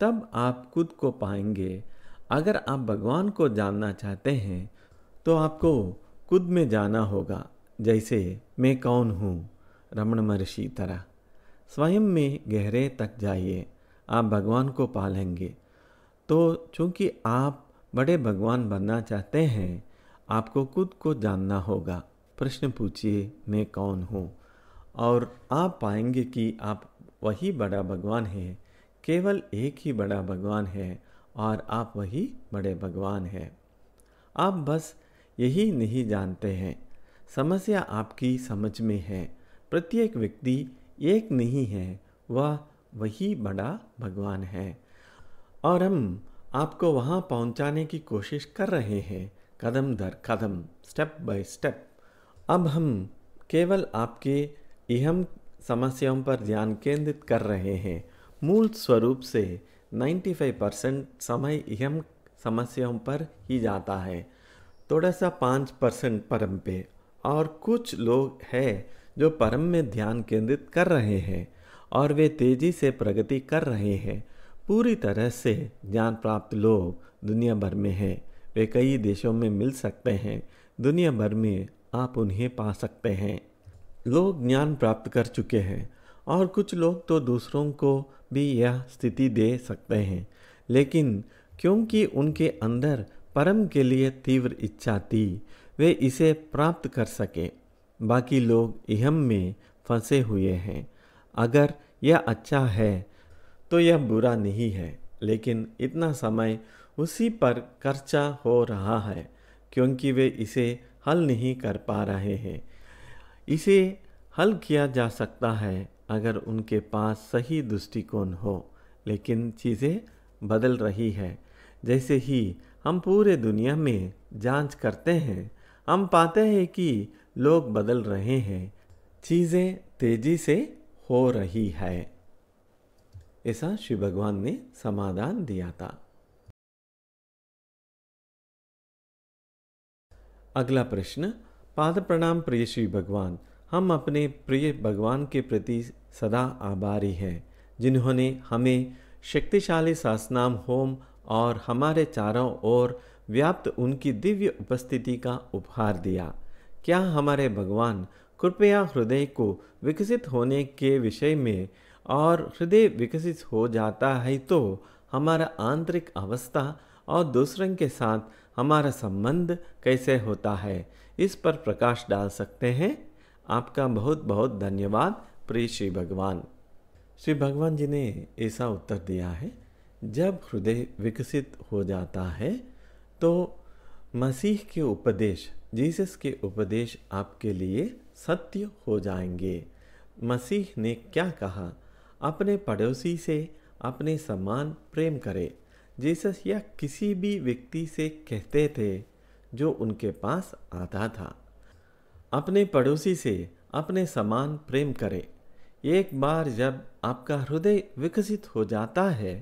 तब आप खुद को पाएंगे। अगर आप भगवान को जानना चाहते हैं तो आपको खुद में जाना होगा। जैसे मैं कौन हूँ, रमण महर्षि तरह स्वयं में गहरे तक जाइए, आप भगवान को पालेंगे। तो चूंकि आप बड़े भगवान बनना चाहते हैं, आपको खुद को जानना होगा। प्रश्न पूछिए, मैं कौन हूँ, और आप पाएंगे कि आप वही बड़ा भगवान है। केवल एक ही बड़ा भगवान है और आप वही बड़े भगवान हैं। आप बस यही नहीं जानते हैं। समस्या आपकी समझ में है। प्रत्येक व्यक्ति एक नहीं है, वह वही बड़ा भगवान है और हम आपको वहाँ पहुँचाने की कोशिश कर रहे हैं, कदम दर कदम, स्टेप बाय स्टेप। अब हम केवल आपके अहम समस्याओं पर ध्यान केंद्रित कर रहे हैं। मूल स्वरूप से 95% समय अहम समस्याओं पर ही जाता है, थोड़ा सा 5% परम पे। और कुछ लोग हैं जो परम में ध्यान केंद्रित कर रहे हैं और वे तेजी से प्रगति कर रहे हैं। पूरी तरह से ज्ञान प्राप्त लोग दुनिया भर में हैं। वे कई देशों में मिल सकते हैं। दुनिया भर में आप उन्हें पा सकते हैं। लोग ज्ञान प्राप्त कर चुके हैं और कुछ लोग तो दूसरों को भी यह स्थिति दे सकते हैं, लेकिन क्योंकि उनके अंदर परम के लिए तीव्र इच्छा थी, वे इसे प्राप्त कर सके। बाकी लोग इहम में फंसे हुए हैं। अगर यह अच्छा है तो यह बुरा नहीं है, लेकिन इतना समय उसी पर खर्चा हो रहा है क्योंकि वे इसे हल नहीं कर पा रहे हैं। इसे हल किया जा सकता है अगर उनके पास सही दृष्टिकोण हो, लेकिन चीज़ें बदल रही है। जैसे ही हम पूरे दुनिया में जांच करते हैं, हम पाते हैं कि लोग बदल रहे हैं, चीज़ें तेजी से हो रही है। ऐसा शिव भगवान ने समाधान दिया था। अगला प्रश्न। पाद प्रणाम प्रिय श्री भगवान। हम अपने प्रिय भगवान के प्रति सदा आभारी हैं, जिन्होंने हमें शक्तिशाली सहस्रनाम होम और हमारे चारों ओर व्याप्त उनकी दिव्य उपस्थिति का उपहार दिया। क्या हमारे भगवान कृपया हृदय को विकसित होने के विषय में, और हृदय विकसित हो जाता है तो हमारा आंतरिक अवस्था और दूसरों के साथ हमारा संबंध कैसे होता है, इस पर प्रकाश डाल सकते हैं? आपका बहुत बहुत धन्यवाद प्रिय श्री भगवान। श्री भगवान जी ने ऐसा उत्तर दिया है, जब हृदय विकसित हो जाता है तो मसीह के उपदेश, जीसस के उपदेश आपके लिए सत्य हो जाएंगे। मसीह ने क्या कहा? अपने पड़ोसी से अपने समान प्रेम करें। जीसस या किसी भी व्यक्ति से कहते थे जो उनके पास आता था, अपने पड़ोसी से अपने समान प्रेम करें। एक बार जब आपका हृदय विकसित हो जाता है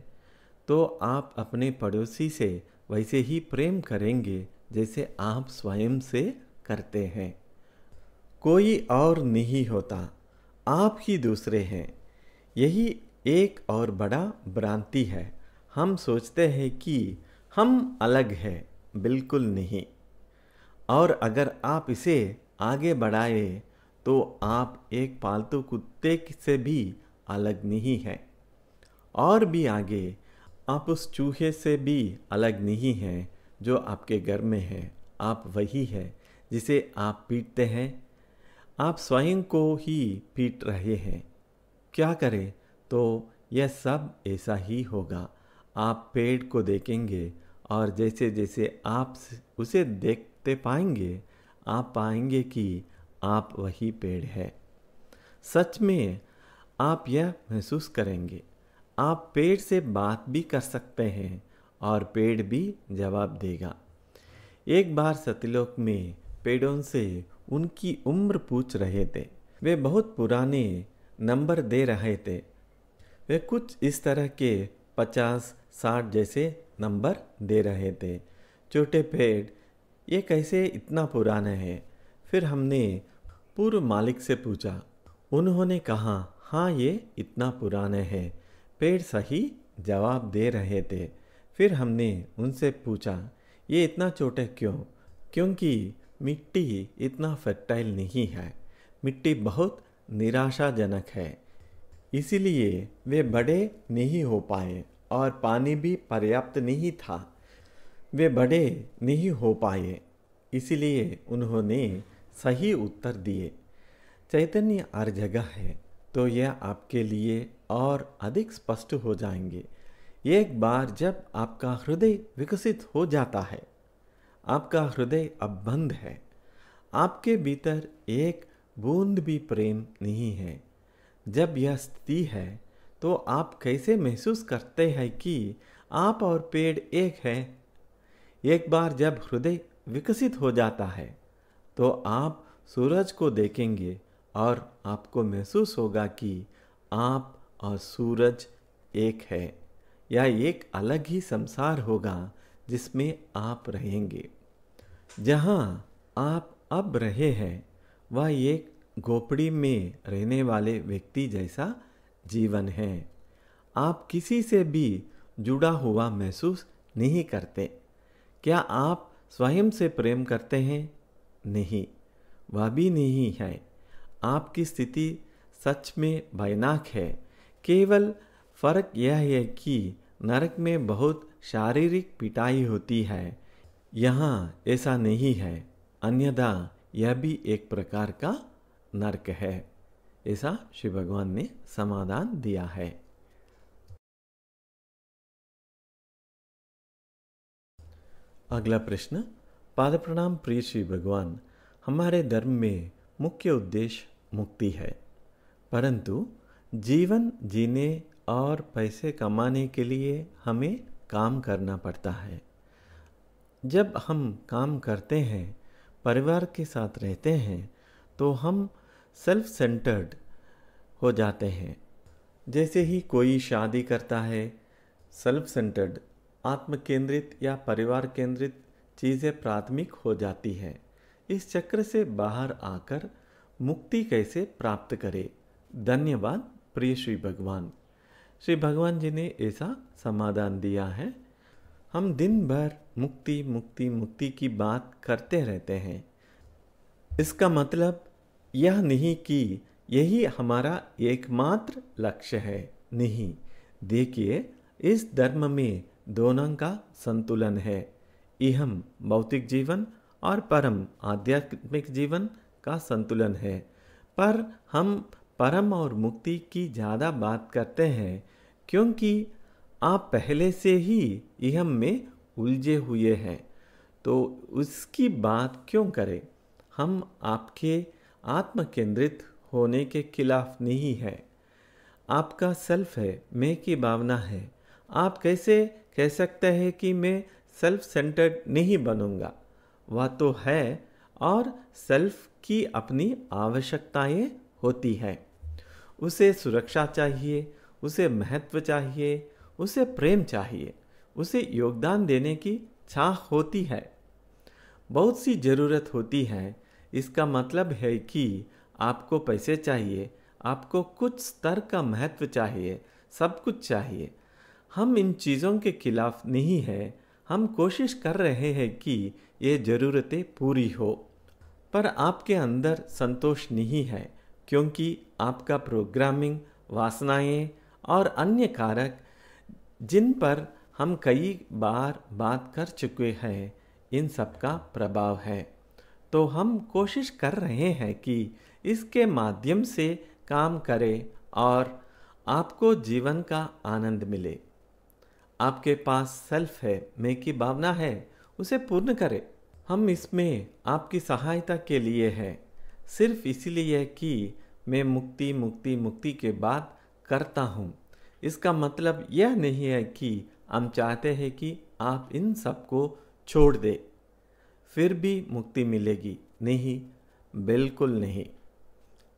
तो आप अपने पड़ोसी से वैसे ही प्रेम करेंगे जैसे आप स्वयं से करते हैं। कोई और नहीं होता, आप ही दूसरे हैं। यही एक और बड़ा भ्रांति है। हम सोचते हैं कि हम अलग हैं, बिल्कुल नहीं। और अगर आप इसे आगे बढ़ाए तो आप एक पालतू कुत्ते से भी अलग नहीं हैं। और भी आगे, आप उस चूहे से भी अलग नहीं हैं जो आपके घर में है। आप वही है जिसे आप पीटते हैं। आप स्वयं को ही पीट रहे हैं। क्या करें तो यह सब ऐसा ही होगा। आप पेड़ को देखेंगे और जैसे जैसे आप उसे देखते पाएंगे, आप पाएंगे कि आप वही पेड़ है। सच में आप यह महसूस करेंगे, आप पेड़ से बात भी कर सकते हैं और पेड़ भी जवाब देगा। एक बार सत्यलोक में पेड़ों से उनकी उम्र पूछ रहे थे। वे बहुत पुराने नंबर दे रहे थे। वे कुछ इस तरह के 50-60 जैसे नंबर दे रहे थे। छोटे पेड़, ये कैसे इतना पुराना है? फिर हमने पूर्व मालिक से पूछा। उन्होंने कहा, हाँ ये इतना पुराना है। पेड़ सही जवाब दे रहे थे। फिर हमने उनसे पूछा, ये इतना छोटे क्यों? क्योंकि मिट्टी इतना फर्टाइल नहीं है। मिट्टी बहुत निराशाजनक है, इसीलिए वे बड़े नहीं हो पाए और पानी भी पर्याप्त नहीं था। वे बड़े नहीं हो पाए, इसीलिए उन्होंने सही उत्तर दिए। चैतन्य हर जगह है, तो यह आपके लिए और अधिक स्पष्ट हो जाएंगे। एक बार जब आपका हृदय विकसित हो जाता है, आपका हृदय अब बंद है, आपके भीतर एक बूंद भी प्रेम नहीं है। जब यह स्थिति है तो आप कैसे महसूस करते हैं कि आप और पेड़ एक है? एक बार जब हृदय विकसित हो जाता है तो आप सूरज को देखेंगे और आपको महसूस होगा कि आप और सूरज एक है। यह एक अलग ही संसार होगा जिसमें आप रहेंगे। जहाँ आप अब रहे हैं वह एक झोपड़ी में रहने वाले व्यक्ति जैसा जीवन है। आप किसी से भी जुड़ा हुआ महसूस नहीं करते। क्या आप स्वयं से प्रेम करते हैं? नहीं, वह भी नहीं है। आपकी स्थिति सच में भयानक है। केवल फर्क यह है कि नरक में बहुत शारीरिक पिटाई होती है, यहाँ ऐसा नहीं है। अन्यथा यह भी एक प्रकार का नरक है। ऐसा शिव भगवान ने समाधान दिया है। अगला प्रश्न। पाद प्रणाम प्रिय श्री भगवान। हमारे धर्म में मुख्य उद्देश्य मुक्ति है, परंतु जीवन जीने और पैसे कमाने के लिए हमें काम करना पड़ता है। जब हम काम करते हैं, परिवार के साथ रहते हैं, तो हम सेल्फ सेंटर्ड हो जाते हैं। जैसे ही कोई शादी करता है, सेल्फ सेंटर्ड, आत्म केंद्रित या परिवार केंद्रित चीज़ें प्राथमिक हो जाती है। इस चक्र से बाहर आकर मुक्ति कैसे प्राप्त करें? धन्यवाद प्रिय श्री भगवान। श्री भगवान जी ने ऐसा समाधान दिया है। हम दिन भर मुक्ति मुक्ति मुक्ति की बात करते रहते हैं। इसका मतलब यह नहीं कि यही हमारा एकमात्र लक्ष्य है, नहीं। देखिए, इस धर्म में दोनों का संतुलन है। इहम भौतिक जीवन और परम आध्यात्मिक जीवन का संतुलन है। पर हम परम और मुक्ति की ज़्यादा बात करते हैं क्योंकि आप पहले से ही इहम में उलझे हुए हैं, तो उसकी बात क्यों करें? हम आपके आत्म केंद्रित होने के खिलाफ नहीं है। आपका सेल्फ है, मैं की भावना है। आप कैसे कह सकते हैं कि मैं सेल्फ सेंटर्ड नहीं बनूंगा? वह तो है, और सेल्फ की अपनी आवश्यकताएं होती है। उसे सुरक्षा चाहिए, उसे महत्व चाहिए, उसे प्रेम चाहिए, उसे योगदान देने की चाह होती है, बहुत सी ज़रूरत होती है। इसका मतलब है कि आपको पैसे चाहिए, आपको कुछ स्तर का महत्व चाहिए, सब कुछ चाहिए। हम इन चीज़ों के खिलाफ नहीं हैं। हम कोशिश कर रहे हैं कि ये ज़रूरतें पूरी हो, पर आपके अंदर संतोष नहीं है क्योंकि आपका प्रोग्रामिंग, वासनाएं और अन्य कारक जिन पर हम कई बार बात कर चुके हैं, इन सब का प्रभाव है। तो हम कोशिश कर रहे हैं कि इसके माध्यम से काम करें और आपको जीवन का आनंद मिले। आपके पास सेल्फ है, मैं की भावना है, उसे पूर्ण करें। हम इसमें आपकी सहायता के लिए हैं, सिर्फ इसीलिए कि मैं मुक्ति मुक्ति मुक्ति के बात करता हूँ। इसका मतलब यह नहीं है कि हम चाहते हैं कि आप इन सब को छोड़ दें, फिर भी मुक्ति मिलेगी। नहीं, बिल्कुल नहीं।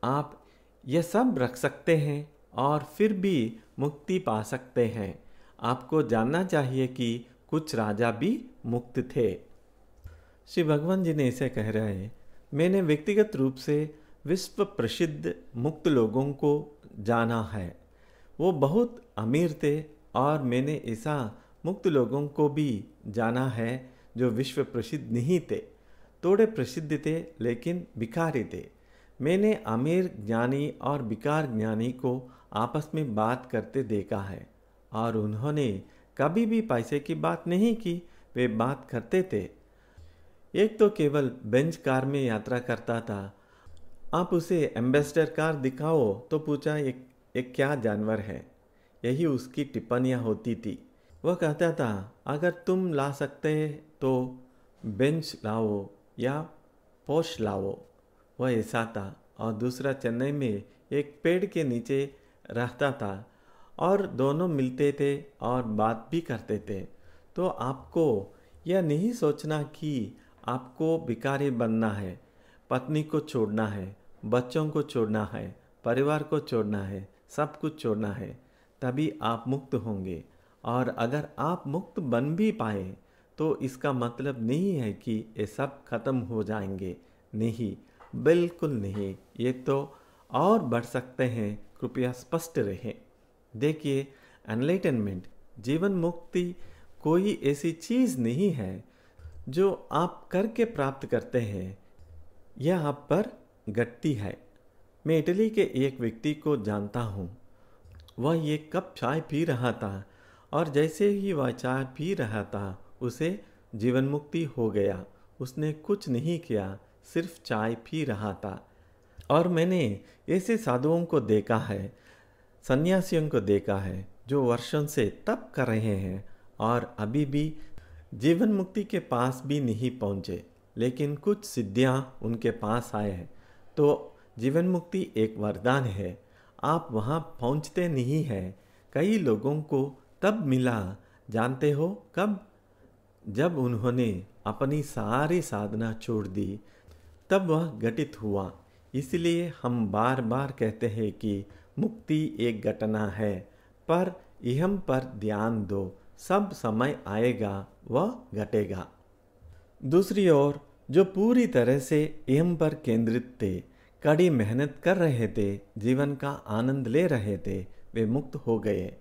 आप यह सब रख सकते हैं और फिर भी मुक्ति पा सकते हैं। आपको जानना चाहिए कि कुछ राजा भी मुक्त थे। श्री भगवान जी ने इसे कह रहे हैं, मैंने व्यक्तिगत रूप से विश्व प्रसिद्ध मुक्त लोगों को जाना है। वो बहुत अमीर थे और मैंने ऐसा मुक्त लोगों को भी जाना है जो विश्व प्रसिद्ध नहीं थे, थोड़े प्रसिद्ध थे लेकिन भिखारी थे। मैंने अमीर ज्ञानी और भिखार ज्ञानी को आपस में बात करते देखा है और उन्होंने कभी भी पैसे की बात नहीं की, वे बात करते थे। एक तो केवल बेंच कार में यात्रा करता था। आप उसे एम्बेसडर कार दिखाओ तो पूछा एक क्या जानवर है, यही उसकी टिप्पणियाँ होती थी। वह कहता था, अगर तुम ला सकते तो बेंच लाओ या पोर्श लाओ। वह ऐसा था। और दूसरा चेन्नई में एक पेड़ के नीचे रहता था और दोनों मिलते थे और बात भी करते थे। तो आपको यह नहीं सोचना कि आपको भिखारी बनना है, पत्नी को छोड़ना है, बच्चों को छोड़ना है, परिवार को छोड़ना है, सब कुछ छोड़ना है, तभी आप मुक्त होंगे। और अगर आप मुक्त बन भी पाए तो इसका मतलब नहीं है कि ये सब खत्म हो जाएंगे। नहीं, बिल्कुल नहीं। ये तो और बढ़ सकते हैं। कृपया स्पष्ट रहें। देखिए, एनलाइटनमेंट, जीवन मुक्ति कोई ऐसी चीज़ नहीं है जो आप करके प्राप्त करते हैं। यह आप पर गट्टी है। मैं इटली के एक व्यक्ति को जानता हूँ। वह एक कप चाय पी रहा था और जैसे ही वह चाय पी रहा था उसे जीवन मुक्ति हो गया। उसने कुछ नहीं किया, सिर्फ चाय पी रहा था। और मैंने ऐसे साधुओं को देखा है, सन्यासियों को देखा है जो वर्षों से तप कर रहे हैं और अभी भी जीवन मुक्ति के पास भी नहीं पहुँचे। लेकिन कुछ सिद्धियां उनके पास आए तो जीवन मुक्ति एक वरदान है। आप वहां पहुंचते नहीं हैं। कई लोगों को तब मिला, जानते हो कब? जब उन्होंने अपनी सारी साधना छोड़ दी, तब वह घटित हुआ। इसलिए हम बार बार कहते हैं कि मुक्ति एक घटना है, पर इहम पर ध्यान दो, सब समय आएगा वह घटेगा। दूसरी ओर जो पूरी तरह से इहम पर केंद्रित थे, कड़ी मेहनत कर रहे थे, जीवन का आनंद ले रहे थे, वे मुक्त हो गए।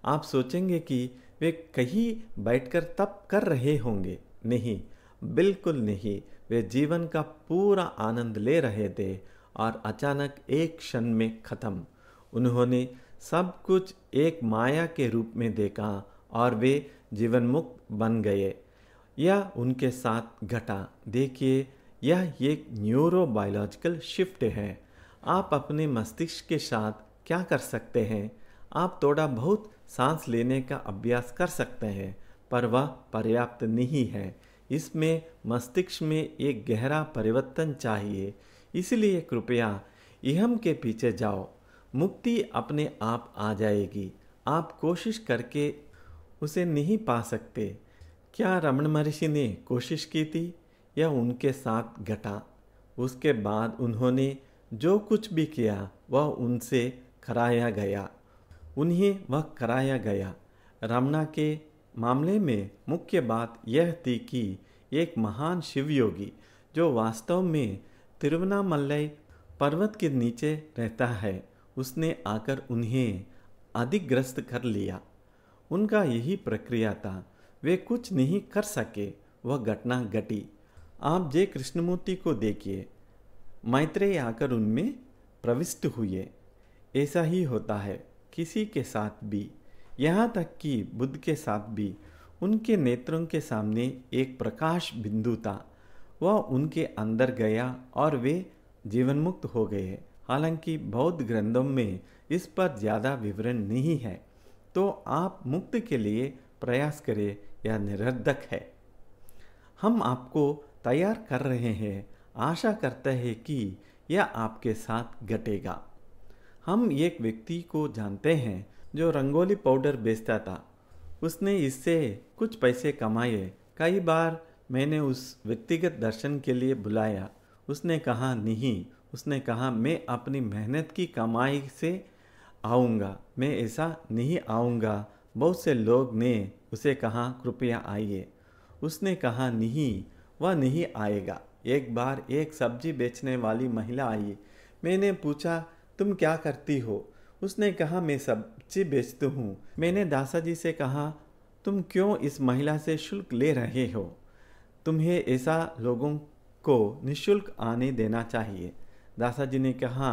आप सोचेंगे कि वे कहीं बैठकर तप कर रहे होंगे। नहीं, बिल्कुल नहीं। वे जीवन का पूरा आनंद ले रहे थे और अचानक एक क्षण में खत्म। उन्होंने सब कुछ एक माया के रूप में देखा और वे जीवन मुक्त बन गए। यह उनके साथ घटा। देखिए, यह एक न्यूरोबायोलॉजिकल शिफ्ट है। आप अपने मस्तिष्क के साथ क्या कर सकते हैं? आप थोड़ा बहुत सांस लेने का अभ्यास कर सकते हैं, पर वह पर्याप्त नहीं है। इसमें मस्तिष्क में एक गहरा परिवर्तन चाहिए। इसलिए कृपया इहम के पीछे जाओ। मुक्ति अपने आप आ जाएगी। आप कोशिश करके उसे नहीं पा सकते। क्या रमण महर्षि ने कोशिश की थी? यह उनके साथ घटा। उसके बाद उन्होंने जो कुछ भी किया वह उनसे कराया गया। उन्हें वह कराया गया। रमणा के मामले में मुख्य बात यह थी कि एक महान शिवयोगी जो वास्तव में तिरुवन्नामलई पर्वत के नीचे रहता है, उसने आकर उन्हें अधिग्रस्त कर लिया। उनका यही प्रक्रिया था। वे कुछ नहीं कर सके, वह घटना घटी। आप जय कृष्णमूर्ति को देखिए। मैत्रेय आकर उनमें प्रविष्ट हुए। ऐसा ही होता है किसी के साथ भी, यहाँ तक कि बुद्ध के साथ भी। उनके नेत्रों के सामने एक प्रकाश बिंदु था, वह उनके अंदर गया और वे जीवन मुक्त हो गए। हालांकि बौद्ध ग्रंथों में इस पर ज़्यादा विवरण नहीं है, तो आप मुक्त के लिए प्रयास करें, यह निरर्थक है। हम आपको तैयार कर रहे हैं, आशा करते हैं कि यह आपके साथ घटेगा। हम एक व्यक्ति को जानते हैं जो रंगोली पाउडर बेचता था। उसने इससे कुछ पैसे कमाए। कई बार मैंने उस व्यक्तिगत दर्शन के लिए बुलाया। उसने कहा नहीं। उसने कहा मैं अपनी मेहनत की कमाई से आऊँगा, मैं ऐसा नहीं आऊँगा। बहुत से लोग ने उसे कहा कृपया आइए। उसने कहा नहीं, वह नहीं आएगा। एक बार एक सब्जी बेचने वाली महिला आई। मैंने पूछा तुम क्या करती हो? उसने कहा मैं सब्जी बेचती हूँ। मैंने दासा जी से कहा तुम क्यों इस महिला से शुल्क ले रहे हो? तुम्हें ऐसा लोगों को निःशुल्क आने देना चाहिए। दासा जी ने कहा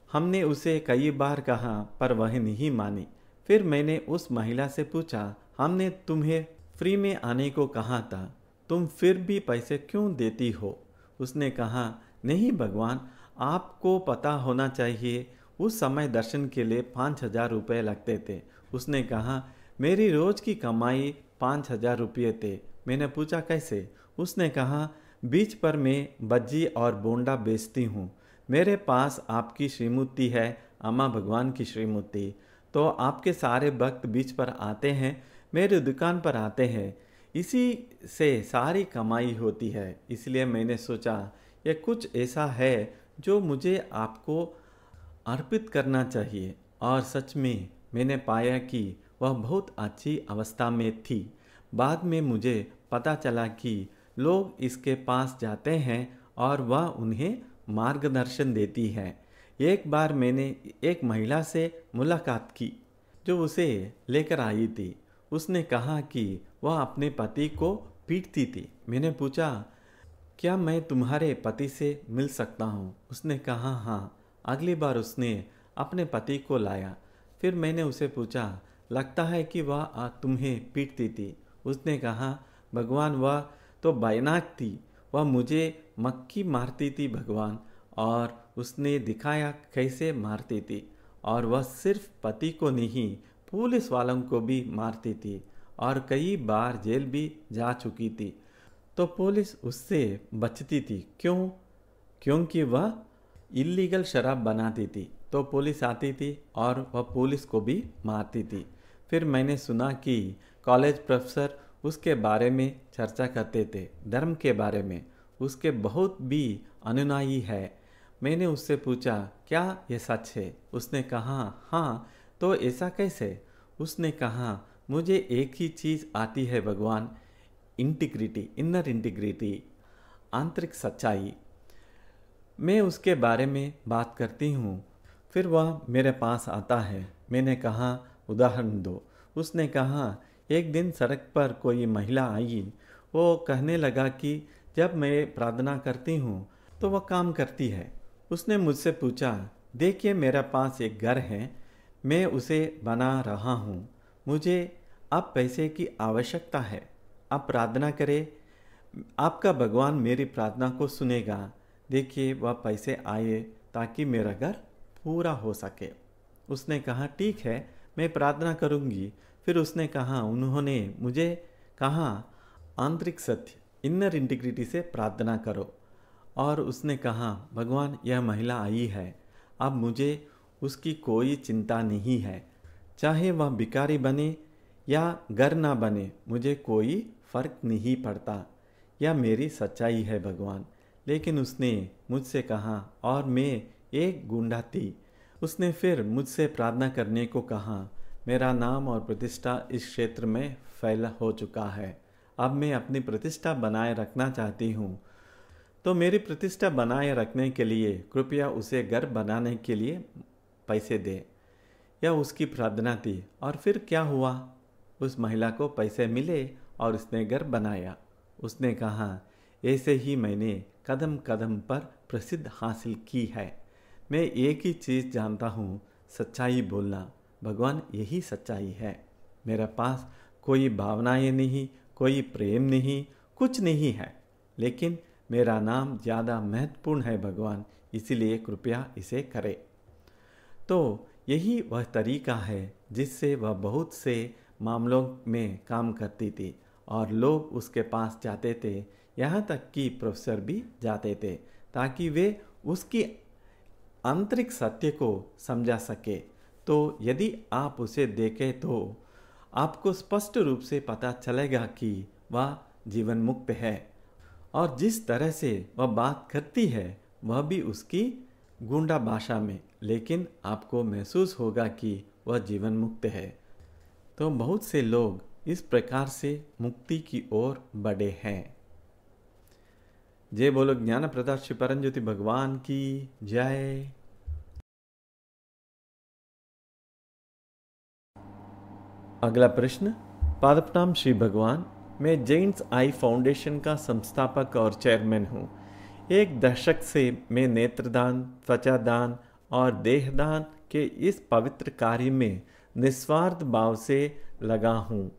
हमने उसे कई बार कहा पर वह नहीं मानी। फिर मैंने उस महिला से पूछा हमने तुम्हें फ्री में आने को कहा था, तुम फिर भी पैसे क्यों देती हो? उसने कहा नहीं भगवान, आपको पता होना चाहिए उस समय दर्शन के लिए 5,000 रुपये लगते थे। उसने कहा मेरी रोज की कमाई 5,000 रुपये थे। मैंने पूछा कैसे? उसने कहा बीच पर मैं बज्जी और बोंडा बेचती हूँ। मेरे पास आपकी श्रीमूर्ति है, अम्मा भगवान की श्रीमूर्ति। तो आपके सारे भक्त बीच पर आते हैं, मेरी दुकान पर आते हैं, इसी से सारी कमाई होती है। इसलिए मैंने सोचा यह कुछ ऐसा है जो मुझे आपको अर्पित करना चाहिए। और सच में मैंने पाया कि वह बहुत अच्छी अवस्था में थी। बाद में मुझे पता चला कि लोग इसके पास जाते हैं और वह उन्हें मार्गदर्शन देती है। एक बार मैंने एक महिला से मुलाकात की जो उसे लेकर आई थी। उसने कहा कि वह अपने पति को पीटती थी। मैंने पूछा क्या मैं तुम्हारे पति से मिल सकता हूँ? उसने कहा हाँ। अगली बार उसने अपने पति को लाया। फिर मैंने उसे पूछा लगता है कि वह तुम्हें पीटती थी? उसने कहा भगवान वह तो भयानक थी, वह मुझे मक्खी मारती थी भगवान। और उसने दिखाया कैसे मारती थी। और वह सिर्फ पति को नहीं पुलिस वालों को भी मारती थी और कई बार जेल भी जा चुकी थी। तो पुलिस उससे बचती थी। क्यों? क्योंकि वह इलीगल शराब बनाती थी। तो पुलिस आती थी और वह पुलिस को भी मारती थी। फिर मैंने सुना कि कॉलेज प्रोफेसर उसके बारे में चर्चा करते थे, धर्म के बारे में। उसके बहुत भी अनुयायी है। मैंने उससे पूछा, क्या ये सच है? उसने कहा, हाँ। तो ऐसा कैसे? उसने कहा, मुझे एक ही चीज़ आती है भगवान, इंटीग्रिटी, इनर इंटीग्रिटी, आंतरिक सच्चाई। मैं उसके बारे में बात करती हूँ, फिर वह मेरे पास आता है। मैंने कहा, उदाहरण दो। उसने कहा, एक दिन सड़क पर कोई महिला आई। वो कहने लगा कि जब मैं प्रार्थना करती हूँ तो वह काम करती है। उसने मुझसे पूछा, देखिए मेरे पास एक घर है, मैं उसे बना रहा हूँ, मुझे अब पैसे की आवश्यकता है, आप प्रार्थना करें, आपका भगवान मेरी प्रार्थना को सुनेगा। देखिए वह पैसे आए ताकि मेरा घर पूरा हो सके। उसने कहा, ठीक है, मैं प्रार्थना करूँगी। फिर उसने कहा, उन्होंने मुझे कहा, आंतरिक सत्य, इनर इंटीग्रिटी से प्रार्थना करो। और उसने कहा, भगवान यह महिला आई है, अब मुझे उसकी कोई चिंता नहीं है, चाहे वह भिखारी बने या घर ना बने, मुझे कोई फर्क नहीं पड़ता। यह मेरी सच्चाई है भगवान। लेकिन उसने मुझसे कहा, और मैं एक गुंडा थी। उसने फिर मुझसे प्रार्थना करने को कहा। मेरा नाम और प्रतिष्ठा इस क्षेत्र में फैला हो चुका है। अब मैं अपनी प्रतिष्ठा बनाए रखना चाहती हूँ। तो मेरी प्रतिष्ठा बनाए रखने के लिए कृपया उसे घर बनाने के लिए पैसे दे। यह उसकी प्रार्थना थी। और फिर क्या हुआ? उस महिला को पैसे मिले और उसने घर बनाया। उसने कहा, ऐसे ही मैंने कदम कदम पर प्रसिद्ध हासिल की है। मैं एक ही चीज़ जानता हूँ, सच्चाई बोलना। भगवान यही सच्चाई है। मेरे पास कोई भावनाएं नहीं, कोई प्रेम नहीं, कुछ नहीं है, लेकिन मेरा नाम ज़्यादा महत्वपूर्ण है भगवान, इसीलिए कृपया इसे करें। तो यही वह तरीका है जिससे वह बहुत से मामलों में काम करती थी और लोग उसके पास जाते थे, यहाँ तक कि प्रोफेसर भी जाते थे, ताकि वे उसकी आंतरिक सत्य को समझा सके। तो यदि आप उसे देखें तो आपको स्पष्ट रूप से पता चलेगा कि वह जीवन मुक्त है और जिस तरह से वह बात करती है वह भी उसकी गुंडा भाषा में, लेकिन आपको महसूस होगा कि वह जीवन मुक्त है। तो बहुत से लोग इस प्रकार से मुक्ति की ओर बढ़े हैं। जय बोलो ज्ञान प्रदाता श्री परमज्योति भगवान की जय। अगला प्रश्न। पादप्रणाम श्री भगवान, मैं जेंट्स आई फाउंडेशन का संस्थापक और चेयरमैन हूँ। एक दशक से मैं नेत्रदान, त्वचादान और देहदान के इस पवित्र कार्य में निस्वार्थ भाव से लगा हूँ।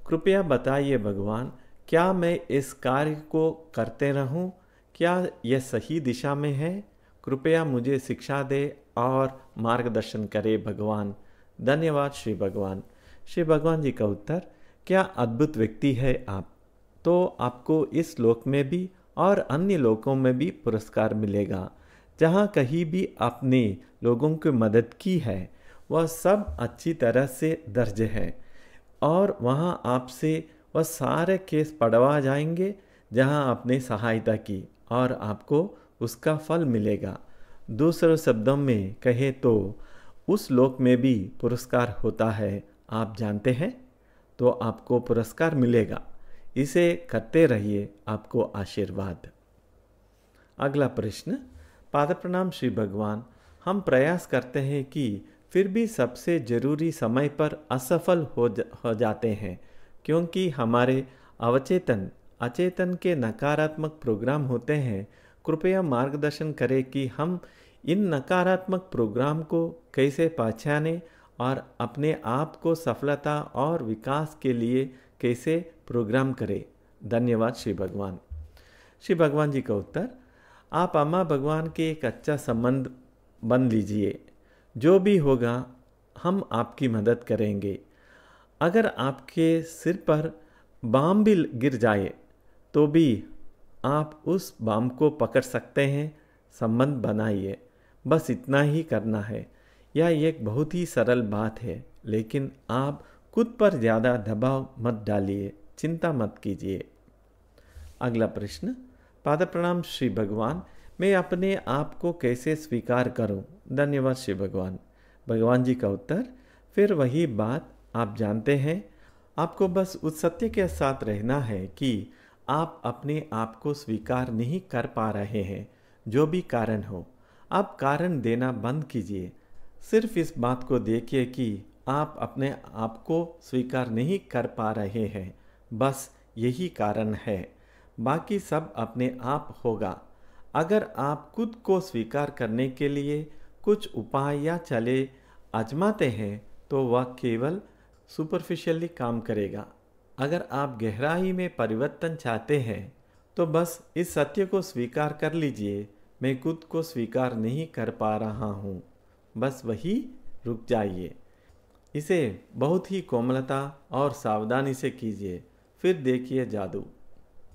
कृपया बताइए भगवान, क्या मैं इस कार्य को करते रहूँ? क्या यह सही दिशा में है? कृपया मुझे शिक्षा दे और मार्गदर्शन करे भगवान। धन्यवाद श्री भगवान। श्री भगवान जी का उत्तर, क्या अद्भुत व्यक्ति है आप। तो आपको इस लोक में भी और अन्य लोकों में भी पुरस्कार मिलेगा। जहाँ कहीं भी आपने लोगों की मदद की है वह सब अच्छी तरह से दर्ज है और वहाँ आपसे वह सारे केस पढ़वा जाएंगे जहाँ आपने सहायता की और आपको उसका फल मिलेगा। दूसरे शब्दों में कहे तो उस लोक में भी पुरस्कार होता है, आप जानते हैं, तो आपको पुरस्कार मिलेगा। इसे करते रहिए, आपको आशीर्वाद। अगला प्रश्न। पाद प्रणाम श्री भगवान, हम प्रयास करते हैं कि फिर भी सबसे जरूरी समय पर असफल हो जाते हैं क्योंकि हमारे अचेतन के नकारात्मक प्रोग्राम होते हैं। कृपया मार्गदर्शन करें कि हम इन नकारात्मक प्रोग्राम को कैसे पहचानें और अपने आप को सफलता और विकास के लिए कैसे प्रोग्राम करें। धन्यवाद श्री भगवान। श्री भगवान जी का उत्तर, आप अम्मा भगवान के एक अच्छा संबंध बन लीजिए। जो भी होगा हम आपकी मदद करेंगे। अगर आपके सिर पर बम भी गिर जाए तो भी आप उस बाम को पकड़ सकते हैं। संबंध बनाइए, बस इतना ही करना है। यह एक बहुत ही सरल बात है, लेकिन आप खुद पर ज़्यादा दबाव मत डालिए, चिंता मत कीजिए। अगला प्रश्न। पाद प्रणाम श्री भगवान, मैं अपने आप को कैसे स्वीकार करूं? धन्यवाद श्री भगवान। भगवान जी का उत्तर, फिर वही बात आप जानते हैं। आपको बस उस सत्य के साथ रहना है कि आप अपने आप को स्वीकार नहीं कर पा रहे हैं, जो भी कारण हो। आप कारण देना बंद कीजिए। सिर्फ इस बात को देखिए कि आप अपने आप को स्वीकार नहीं कर पा रहे हैं, बस यही कारण है। बाकी सब अपने आप होगा। अगर आप खुद को स्वीकार करने के लिए कुछ उपाय या चले आजमाते हैं तो वह केवल सुपरफिशियली काम करेगा। अगर आप गहराई में परिवर्तन चाहते हैं तो बस इस सत्य को स्वीकार कर लीजिए, मैं खुद को स्वीकार नहीं कर पा रहा हूँ। बस वही रुक जाइए। इसे बहुत ही कोमलता और सावधानी से कीजिए, फिर देखिए जादू।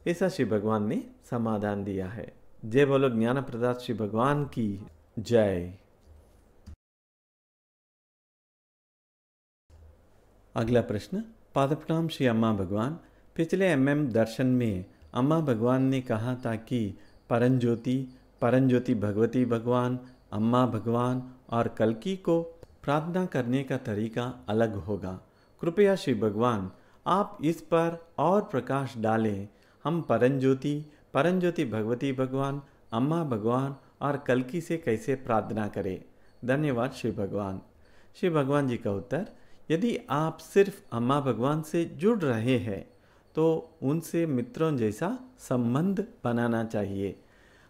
ऐसा श्री भगवान ने समाधान दिया है। जय बोलो ज्ञान प्रदाता श्री भगवान की जय। अगला प्रश्न। पादप्रणाम श्री अम्मा भगवान, पिछले दर्शन में अम्मा भगवान ने कहा था कि परंज्योति भगवती भगवान, अम्मा भगवान और कल्की को प्रार्थना करने का तरीका अलग होगा। कृपया श्री भगवान आप इस पर और प्रकाश डालें। हम परंज्योति भगवती भगवान, अम्मा भगवान और कल्की से कैसे प्रार्थना करें? धन्यवाद श्री भगवान। श्री भगवान जी का उत्तर, यदि आप सिर्फ अम्मा भगवान से जुड़ रहे हैं तो उनसे मित्रों जैसा संबंध बनाना चाहिए।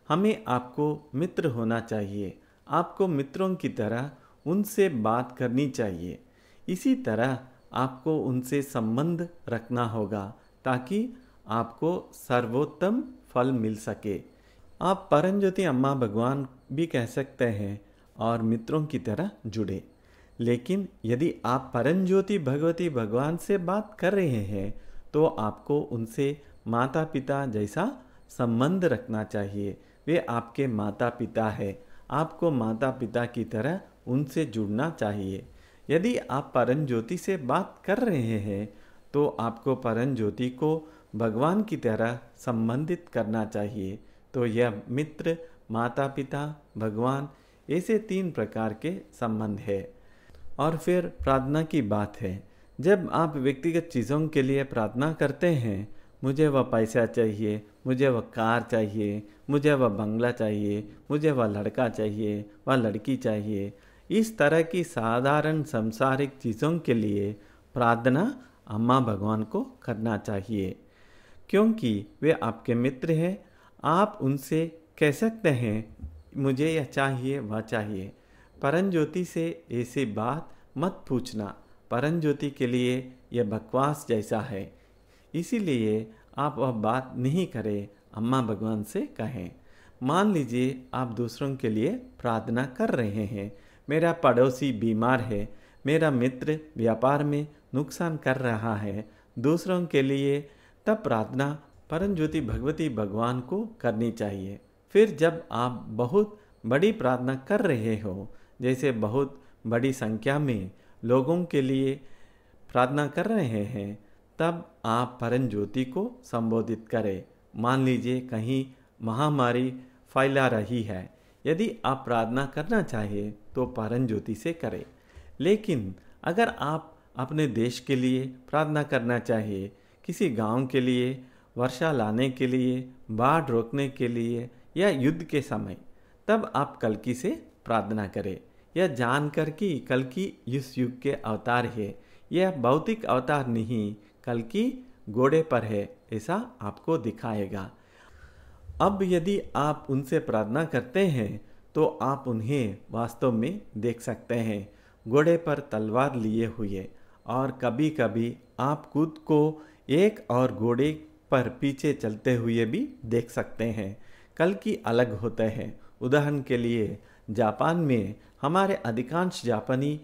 हमें आपको मित्र होना चाहिए। आपको मित्रों की तरह उनसे बात करनी चाहिए। इसी तरह आपको उनसे संबंध रखना होगा ताकि आपको सर्वोत्तम फल मिल सके। आप परंज्योति अम्मा भगवान भी कह सकते हैं और मित्रों की तरह जुड़े। लेकिन यदि आप परंज्योति भगवती भगवान से बात कर रहे हैं तो आपको उनसे माता पिता जैसा संबंध रखना चाहिए। वे आपके माता पिता हैं। आपको माता पिता की तरह उनसे जुड़ना चाहिए। यदि आप परंज्योति से बात कर रहे हैं तो आपको परंज्योति को भगवान की तरह संबंधित करना चाहिए। तो यह मित्र, माता पिता, भगवान, ऐसे 3 प्रकार के संबंध है। और फिर प्रार्थना की बात है। जब आप व्यक्तिगत चीज़ों के लिए प्रार्थना करते हैं, मुझे वह पैसा चाहिए, मुझे वह कार चाहिए, मुझे वह बंगला चाहिए, मुझे वह लड़का चाहिए, वह लड़की चाहिए, इस तरह की साधारण सांसारिक चीज़ों के लिए प्रार्थना अम्मा भगवान को करना चाहिए, क्योंकि वे आपके मित्र हैं। आप उनसे कह सकते हैं मुझे यह चाहिए, वह चाहिए। परंज्योति से ऐसी बात मत पूछना। परंज्योति के लिए यह बकवास जैसा है, इसीलिए आप वह बात नहीं करें, अम्मा भगवान से कहें। मान लीजिए आप दूसरों के लिए प्रार्थना कर रहे हैं। मेरा पड़ोसी बीमार है, मेरा मित्र व्यापार में नुकसान कर रहा है दूसरों के लिए, तब प्रार्थना परंज्योति भगवती भगवान को करनी चाहिए। फिर जब आप बहुत बड़ी प्रार्थना कर रहे हो, जैसे बहुत बड़ी संख्या में लोगों के लिए प्रार्थना कर रहे हैं, तब आप परंज्योति को संबोधित करें। मान लीजिए कहीं महामारी फैला रही है। यदि आप प्रार्थना करना चाहें तो परंज्योति से करें। लेकिन अगर आप अपने देश के लिए प्रार्थना करना चाहिए, किसी गांव के लिए, वर्षा लाने के लिए, बाढ़ रोकने के लिए या युद्ध के समय, तब आप कल्की से प्रार्थना करें। यह जानकर कि कल्की इस युग के अवतार है, यह भौतिक अवतार नहीं, कल्की घोड़े पर है, ऐसा आपको दिखाएगा। अब यदि आप उनसे प्रार्थना करते हैं तो आप उन्हें वास्तव में देख सकते हैं, घोड़े पर तलवार लिए हुए। और कभी कभी आप खुद को एक और घोड़े पर पीछे चलते हुए भी देख सकते हैं। कल्की अलग होते हैं। उदाहरण के लिए जापान में हमारे अधिकांश जापानी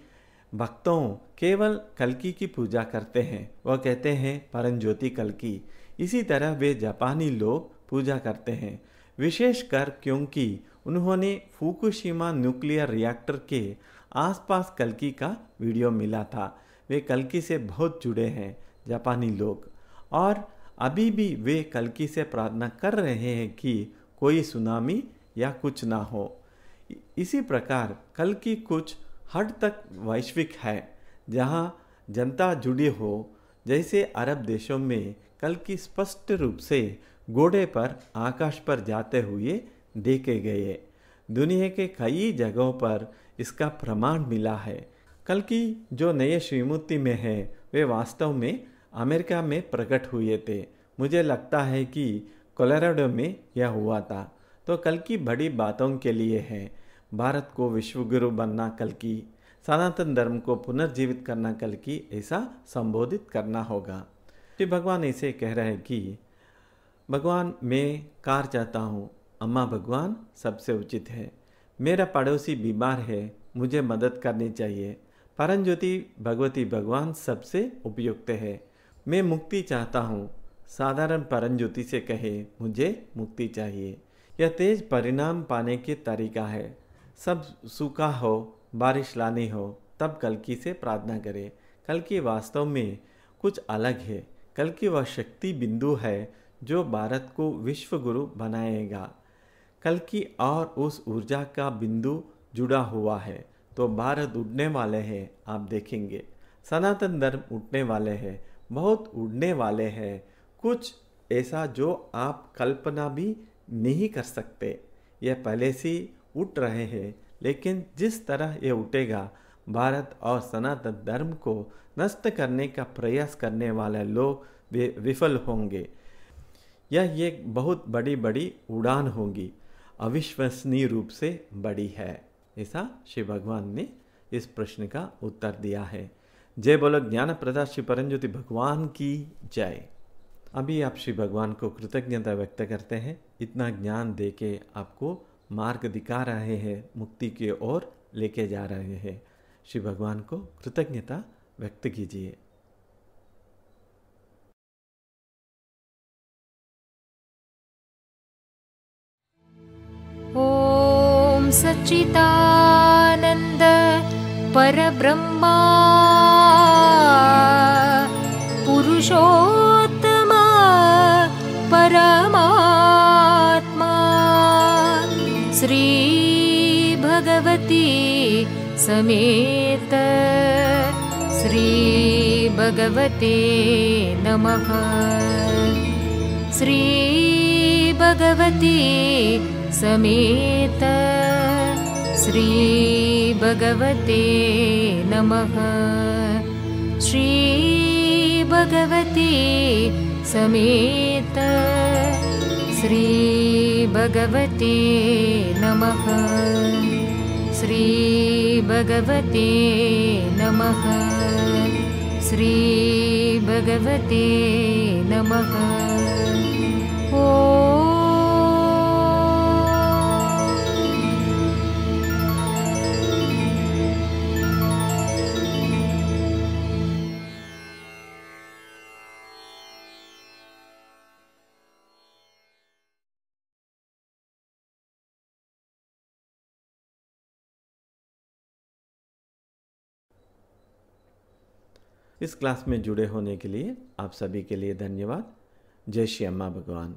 भक्तों केवल कल्कि की पूजा करते हैं, वह कहते हैं परंज्योति कल्कि। इसी तरह वे जापानी लोग पूजा करते हैं, विशेषकर क्योंकि उन्होंने फुकुशिमा न्यूक्लियर रिएक्टर के आसपास कल्कि का वीडियो मिला था। वे कल्कि से बहुत जुड़े हैं जापानी लोग, और अभी भी वे कल्कि से प्रार्थना कर रहे हैं कि कोई सुनामी या कुछ ना हो। इसी प्रकार कल्कि कुछ हद तक वैश्विक है, जहां जनता जुड़ी हो। जैसे अरब देशों में कल्कि स्पष्ट रूप से घोड़े पर आकाश पर जाते हुए देखे गए। दुनिया के कई जगहों पर इसका प्रमाण मिला है। कल्कि जो नए श्रीमूर्ति में है, वे वास्तव में अमेरिका में प्रकट हुए थे। मुझे लगता है कि कोलोराडो में यह हुआ था। तो कल्कि बड़ी बातों के लिए है। भारत को विश्वगुरु बनना कल्कि, सनातन धर्म को पुनर्जीवित करना कल्कि, ऐसा संबोधित करना होगा। श्री भगवान ऐसे कह रहे हैं कि भगवान मैं कार चाहता हूँ, अम्मा भगवान सबसे उचित है। मेरा पड़ोसी बीमार है, मुझे मदद करनी चाहिए। परंज्योति भगवती भगवान सबसे उपयुक्त है। मैं मुक्ति चाहता हूँ, साधारण परंज्योति से कहे मुझे मुक्ति चाहिए। यह तेज परिणाम पाने के तरीका है। सब सूखा हो, बारिश लानी हो, तब कल्कि से प्रार्थना करें। कल्कि वास्तव में कुछ अलग है। कल्कि वह शक्ति बिंदु है जो भारत को विश्व गुरु बनाएगा। कल्कि और उस ऊर्जा का बिंदु जुड़ा हुआ है तो भारत उड़ने वाले हैं। आप देखेंगे सनातन धर्म उठने वाले हैं, बहुत उड़ने वाले हैं। कुछ ऐसा जो आप कल्पना भी नहीं कर सकते। यह पहले से उठ रहे हैं, लेकिन जिस तरह यह उठेगा, भारत और सनातन धर्म को नष्ट करने का प्रयास करने वाले लोग वे विफल होंगे। यह एक बहुत बड़ी बड़ी उड़ान होगी, अविश्वसनीय रूप से बड़ी है। ऐसा श्री भगवान ने इस प्रश्न का उत्तर दिया है। जय बोलो ज्ञान प्रदाता श्री परंज्योति भगवान की जय। अभी आप श्री भगवान को कृतज्ञता व्यक्त करते हैं। इतना ज्ञान देके आपको मार्ग दिखा रहे हैं, मुक्ति की ओर लेके जा रहे हैं। श्री भगवान को कृतज्ञता व्यक्त कीजिए। ॐ सच्चिदानन्द परब्रह्मा पुरुषोत्तम परमात्मा श्री भगवती समेत श्री भगवते नमः। श्री भगवती समेत श्री भगवते नमः। श्री भगवती समेत श्री भगवते नमः। श्री भगवते नमः। श्री भगवते नमः। ॐ इस क्लास में जुड़े होने के लिए आप सभी के लिए धन्यवाद। जय श्री अम्मा भगवान।